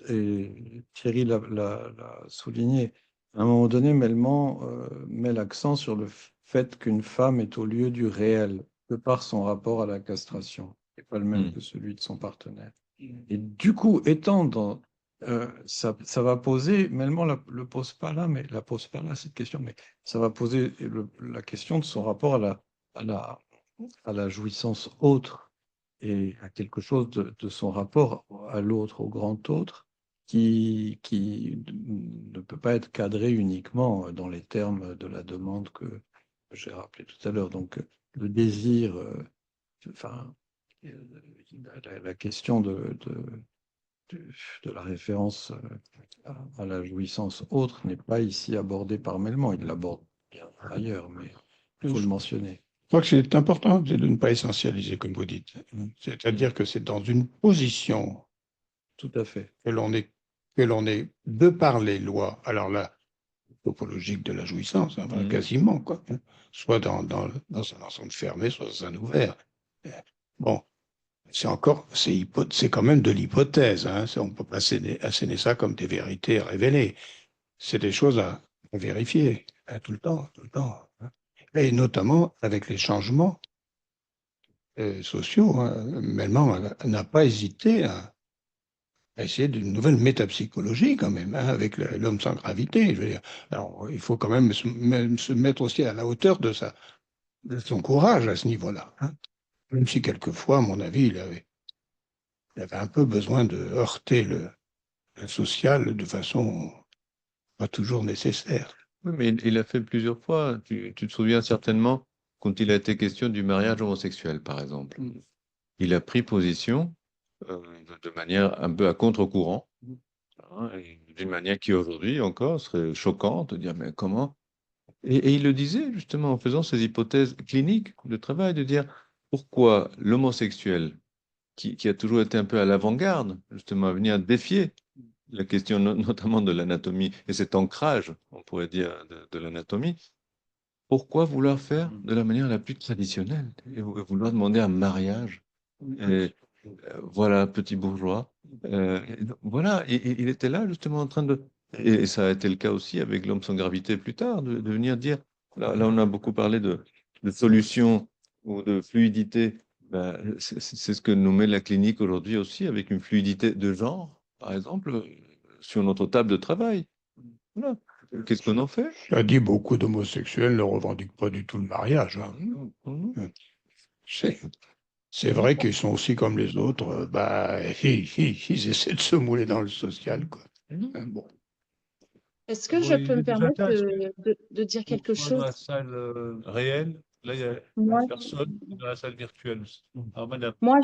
et Thierry l'a souligné, à un moment donné, Melman met l'accent sur le fait qu'une femme est au lieu du réel, de par son rapport à la castration, et pas le même que celui de son partenaire. Et du coup, étant dans... ça va poser, Melman ne le pose pas là, mais la pose pas là, cette question, mais ça va poser la question de son rapport à la jouissance autre et à quelque chose de son rapport à l'autre, au grand autre, qui ne peut pas être cadré uniquement dans les termes de la demande que j'ai rappelé tout à l'heure. Donc, le désir, enfin, la question de la référence à la jouissance autre n'est pas ici abordée par Melman. Il l'aborde bien ailleurs, mais il faut le mentionner. Je crois que c'est important de ne pas essentialiser, comme vous dites. C'est-à-dire que c'est dans une position Tout à fait. que l'on est de par les lois, alors là, topologique de la jouissance, hein, quasiment, quoi, hein, soit dans un ensemble fermé, soit dans un ouvert. Bon, c'est quand même de l'hypothèse. Hein, on ne peut pas asséner ça comme des vérités révélées. C'est des choses à vérifier hein, tout le temps, tout le temps. Hein. Et notamment avec les changements sociaux. Hein. Melman n'a pas hésité à essayer d'une nouvelle métapsychologie quand même, hein, avec l'homme sans gravité. Je veux dire. Alors, il faut quand même se mettre aussi à la hauteur de son courage à ce niveau-là. Hein. Même si quelquefois, à mon avis, il avait un peu besoin de heurter le social de façon pas toujours nécessaire. Oui, mais il a fait plusieurs fois. Tu te souviens certainement quand il a été question du mariage homosexuel, par exemple. Il a pris position de manière un peu à contre-courant, hein, et d'une manière qui aujourd'hui encore serait choquante, de dire mais comment? Et il le disait justement en faisant ces hypothèses cliniques de travail, de dire pourquoi l'homosexuel, qui a toujours été un peu à l'avant-garde, justement à venir défier la question notamment de l'anatomie et cet ancrage, on pourrait dire, de l'anatomie, pourquoi vouloir faire de la manière la plus traditionnelle et vouloir demander un mariage? Et, voilà, petit bourgeois. Voilà, et il était là justement en train de... Et ça a été le cas aussi avec l'homme sans gravité plus tard, de venir dire, là on a beaucoup parlé de solutions ou de fluidité. Ben, c'est ce que nous met la clinique aujourd'hui aussi, avec une fluidité de genre, par exemple, sur notre table de travail. Voilà. Qu'est-ce qu'on en fait? Cela dit, beaucoup d'homosexuels ne revendiquent pas du tout le mariage. Hein. C'est vrai qu'ils sont aussi comme les autres, ils essaient de se mouler dans le social, quoi. Bon. Est-ce que je peux me permettre de dire quelque Soit chose? dans la salle réelle, là, il y a Moi, personne, dans la salle virtuelle. Alors, madame. moi,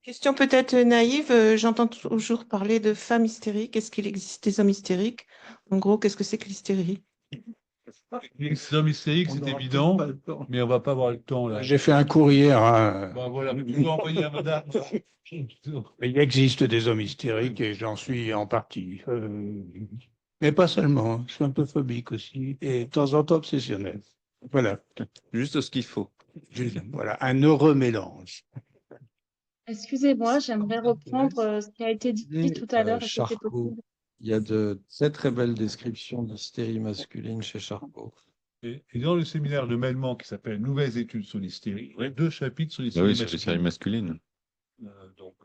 Question peut-être naïve, j'entends toujours parler de femmes hystériques. Est-ce qu'il existe des hommes hystériques? En gros, qu'est-ce que c'est que l'hystérie? Les hommes hystériques, c'est évident, mais on ne va pas avoir le temps là. J'ai fait un courrier. Hein. Bon, voilà, vous pouvez envoyer à madame. Mais il existe des hommes hystériques et j'en suis en partie. Mais pas seulement. Je suis un peu phobique aussi et de temps en temps obsessionnel. Voilà. Juste ce qu'il faut. Voilà, un heureux mélange. excusez-moi, j'aimerais reprendre ce qui a été dit tout à l'heure. Est-ce que c'est Charcot. possible? Il y a de très très belles descriptions d'hystérie masculine chez Charcot. Et dans le séminaire de Melman qui s'appelle Nouvelles études sur l'hystérie, il y a 2 chapitres sur Ah l'hystérie oui, sur les séries masculine. masculines. Donc,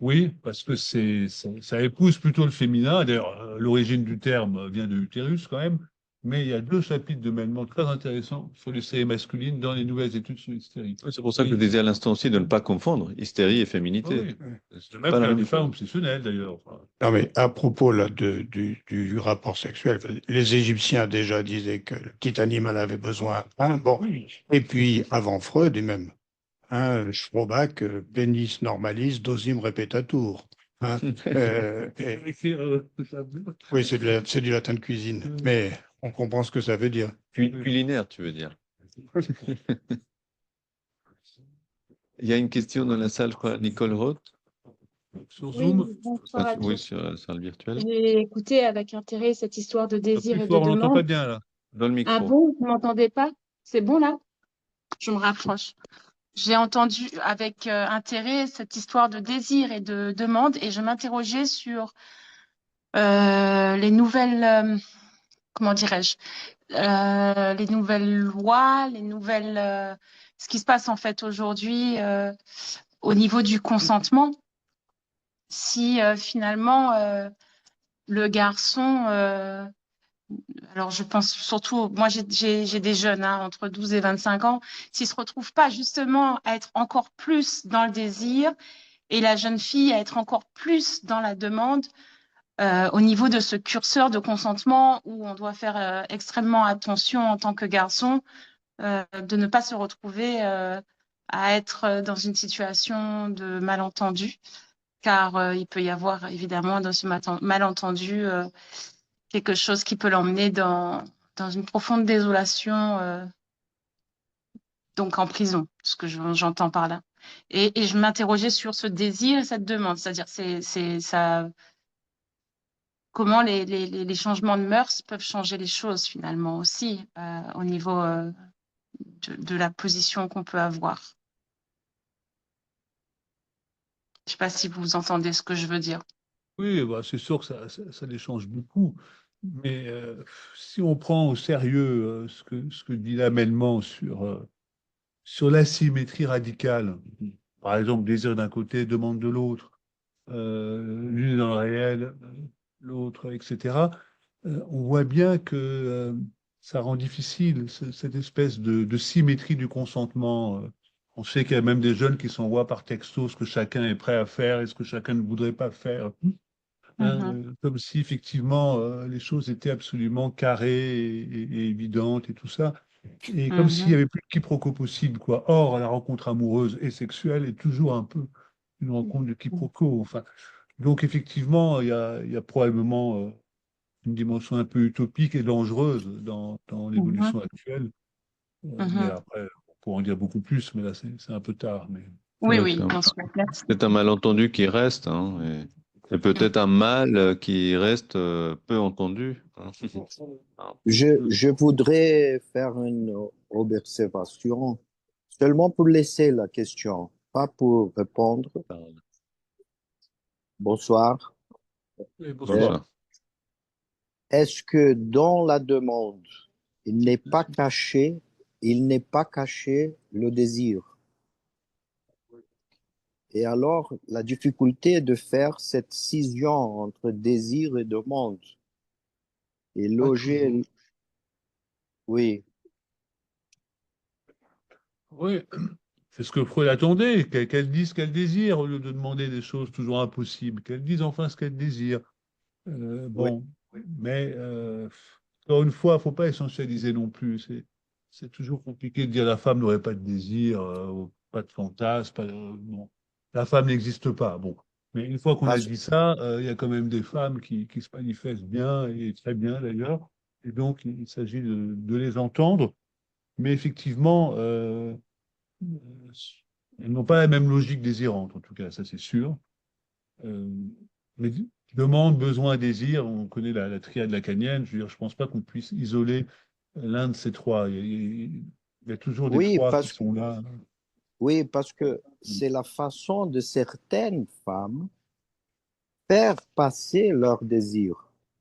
oui, parce que ça épouse plutôt le féminin. D'ailleurs, l'origine du terme vient de l'utérus quand même. Mais il y a 2 chapitres de Melman très intéressants sur les séries masculines dans les nouvelles études sur l'hystérie. Oui, c'est pour ça que je disais à l'instant aussi de ne pas confondre hystérie et Ah féminité. oui. C'est Même pas la qu'il y a même des femmes chose. obsessionnelles d'ailleurs. Enfin, Non, mais à propos là, du rapport sexuel, les Égyptiens déjà disaient que le petit animal avait besoin. Hein, bon. Et puis, avant Freud, et même Schroback, penis normalis, dosim repetatur. Hein, oui, c'est du latin de cuisine, mais on comprend ce que ça veut dire. Culinaire, tu veux dire. Il y a une question dans la salle, je crois, Nicole Roth. sur Oui, Zoom. bonsoir à Oui, tous. sur la salle virtuelle. J'ai écouté avec intérêt cette histoire de désir Plus et de fort, on n'entend pas demande. bien là. Dans le Ah micro. bon, vous m'entendez pas? C'est bon là? Je me rapproche. J'ai entendu avec intérêt cette histoire de désir et de demande et je m'interrogeais sur les nouvelles, comment dirais-je, les nouvelles lois, ce qui se passe en fait aujourd'hui au niveau du consentement. Si finalement le garçon, alors je pense surtout, moi j'ai des jeunes entre 12 et 25 ans, s'ils se retrouvent pas justement à être encore plus dans le désir et la jeune fille à être encore plus dans la demande au niveau de ce curseur de consentement où on doit faire extrêmement attention en tant que garçon de ne pas se retrouver à être dans une situation de malentendu, car il peut y avoir évidemment dans ce malentendu quelque chose qui peut l'emmener dans une profonde désolation, donc en prison, ce que j'entends par là. Et je m'interrogeais sur ce désir et cette demande, c'est-à-dire ça, comment les changements de mœurs peuvent changer les choses finalement aussi au niveau de la position qu'on peut avoir. Je ne sais pas si vous entendez ce que je veux dire. Oui, bah, c'est sûr que ça les change beaucoup. Mais si on prend au sérieux ce que dit l'amènement sur l'asymétrie radicale, par exemple, désir d'un côté, demande de l'autre, l'une est dans le réel, l'autre, etc., on voit bien que ça rend difficile cette espèce de symétrie du consentement. On sait qu'il y a même des jeunes qui s'envoient par texto ce que chacun est prêt à faire et ce que chacun ne voudrait pas faire. Comme si effectivement les choses étaient absolument carrées et évidentes et tout ça, et comme s'il n'y avait plus de quiproquo possible, quoi. Or, la rencontre amoureuse et sexuelle est toujours un peu une rencontre de quiproquo. Enfin, donc effectivement, il y a probablement une dimension un peu utopique et dangereuse dans l'évolution actuelle. Mais après, on pourrait en dire beaucoup plus, mais là, c'est un peu tard. Mais... Oui, Ouais, oui, bien sûr. Merci. c'est un malentendu qui reste, hein, et peut-être un mal qui reste peu entendu. Hein. Je voudrais faire une observation seulement pour laisser la question, pas pour répondre. Bonsoir. Oui, Euh, bonsoir. Est-ce que dans la demande, il n'est pas caché, il n'est pas caché le désir? Et alors, la difficulté de faire cette scission entre désir et demande et Pas loger, toujours. oui, Oui, c'est ce que Freud attendait, qu'elle dise ce qu'elle désire au lieu de demander des choses toujours impossibles, qu'elle dise enfin ce qu'elle désire. oui. Bon, mais encore une fois, il ne faut pas essentialiser non plus. C'est toujours compliqué de dire la femme n'aurait pas de désir, ou pas de fantasme. Non. La femme n'existe pas. Bon. Mais une fois qu'on a Parce, dit ça, il y a quand même des femmes qui se manifestent bien et très bien d'ailleurs. Et donc, il s'agit de les entendre. Mais effectivement, elles n'ont pas la même logique désirante, en tout cas, ça c'est sûr. Euh, mais demande, besoin, désir, on connaît la triade lacanienne. Je veux dire, je pense pas qu'on puisse isoler l'un de ces trois. Il y a toujours des oui, trois qui sont là. oui, parce que c'est la façon de certaines femmes faire passer leur désir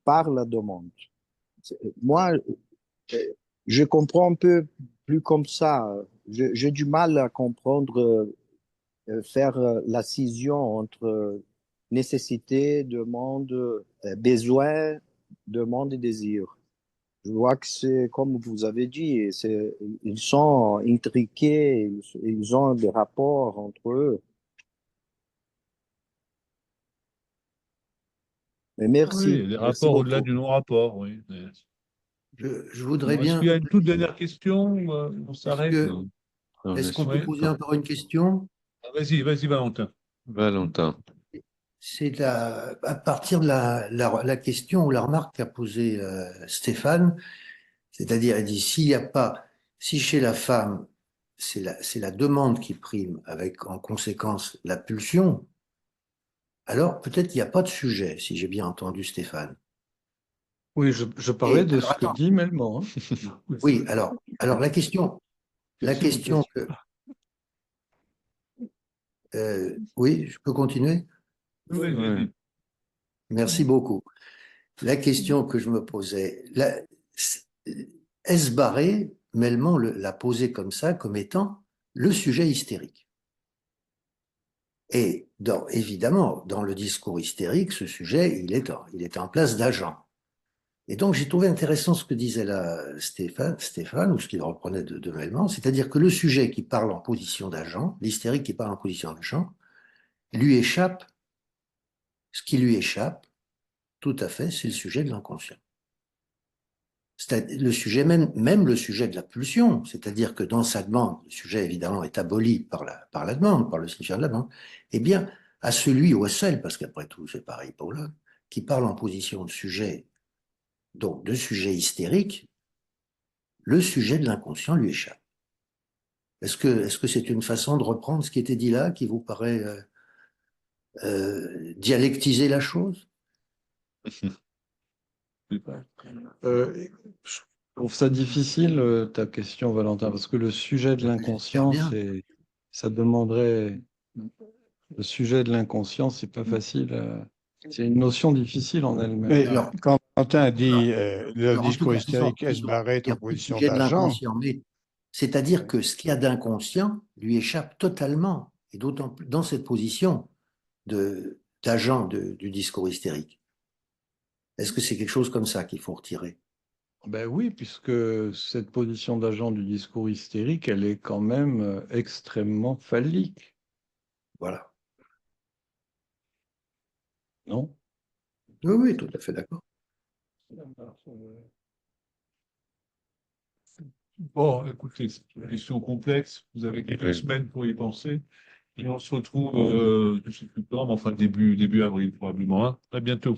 par la demande. Moi, je comprends un peu plus comme ça. J'ai du mal à comprendre, faire la scission entre nécessité, demande, besoin, demande et désir. Je vois que c'est comme vous avez dit, ils sont intriqués, ils ont des rapports entre eux. Mais Oui, merci, les merci rapports au-delà beaucoup. du non-rapport, oui. Je voudrais Bon, est-ce qu'il bien, y a une toute dernière question? On est-ce s'arrête? que, Non, on est-ce laisse qu'on peut Oui. poser encore une question? Ah, vas-y, Valentin. Valentin. C'est à partir de la question ou la remarque qu'a posée Stéphane, c'est-à-dire, il dit, s'il n'y a pas, si chez la femme, c'est la demande qui prime, avec en conséquence la pulsion, alors peut-être qu'il n'y a pas de sujet, si j'ai bien entendu Stéphane. Oui, je parlais Et de alors, ce que attends, dit Melman, hein. oui, alors la S'il vous plaît. question oui, je peux continuer? Oui, Ouais. vas-y. Merci beaucoup. La question que je me posais, est-ce barré, Melman l'a posé comme ça, comme étant le sujet hystérique. Et évidemment, dans le discours hystérique, ce sujet, il est en place d'agent. Et donc, j'ai trouvé intéressant ce que disait là Stéphane, ou ce qu'il reprenait de Melman, c'est-à-dire que le sujet qui parle en position d'agent, l'hystérique qui parle en position d'agent, lui échappe, ce qui lui échappe, tout à fait, c'est le sujet de l'inconscient. C'est le sujet même le sujet de la pulsion, c'est-à-dire que dans sa demande, le sujet évidemment est aboli par la demande, par le signifiant de la demande, eh bien, à celui ou à celle, parce qu'après tout c'est pareil pour l'homme, qui parle en position de sujet, donc de sujet hystérique, le sujet de l'inconscient lui échappe. Est-ce que c'est une façon de reprendre ce qui était dit là, qui vous paraît dialectiser la chose? Je trouve ça difficile, ta question, Valentin, parce que le sujet de J'espère l'inconscient, bien. ça demanderait, le sujet de l'inconscient, c'est pas facile, c'est une notion difficile en elle-même. Mais Alors, quand Quentin dit le alors, en tout discours cas, hystérique est disons, barré il y en a le position sujet de d'agent, l'inconscient, mais c'est-à-dire que ce qu'il y a d'inconscient lui échappe totalement, et d'autant plus dans cette position d'agent du discours hystérique. Est-ce que c'est quelque chose comme ça qu'il faut retirer? Ben oui, puisque cette position d'agent du discours hystérique, elle est quand même extrêmement phallique, Voilà. non? Oui, oui, tout à fait d'accord. Bon, écoutez, c'est une question complexe. Vous avez quelques Oui. semaines pour y penser. Et on se retrouve, je ne sais plus quand, mais enfin début avril probablement, hein. À bientôt.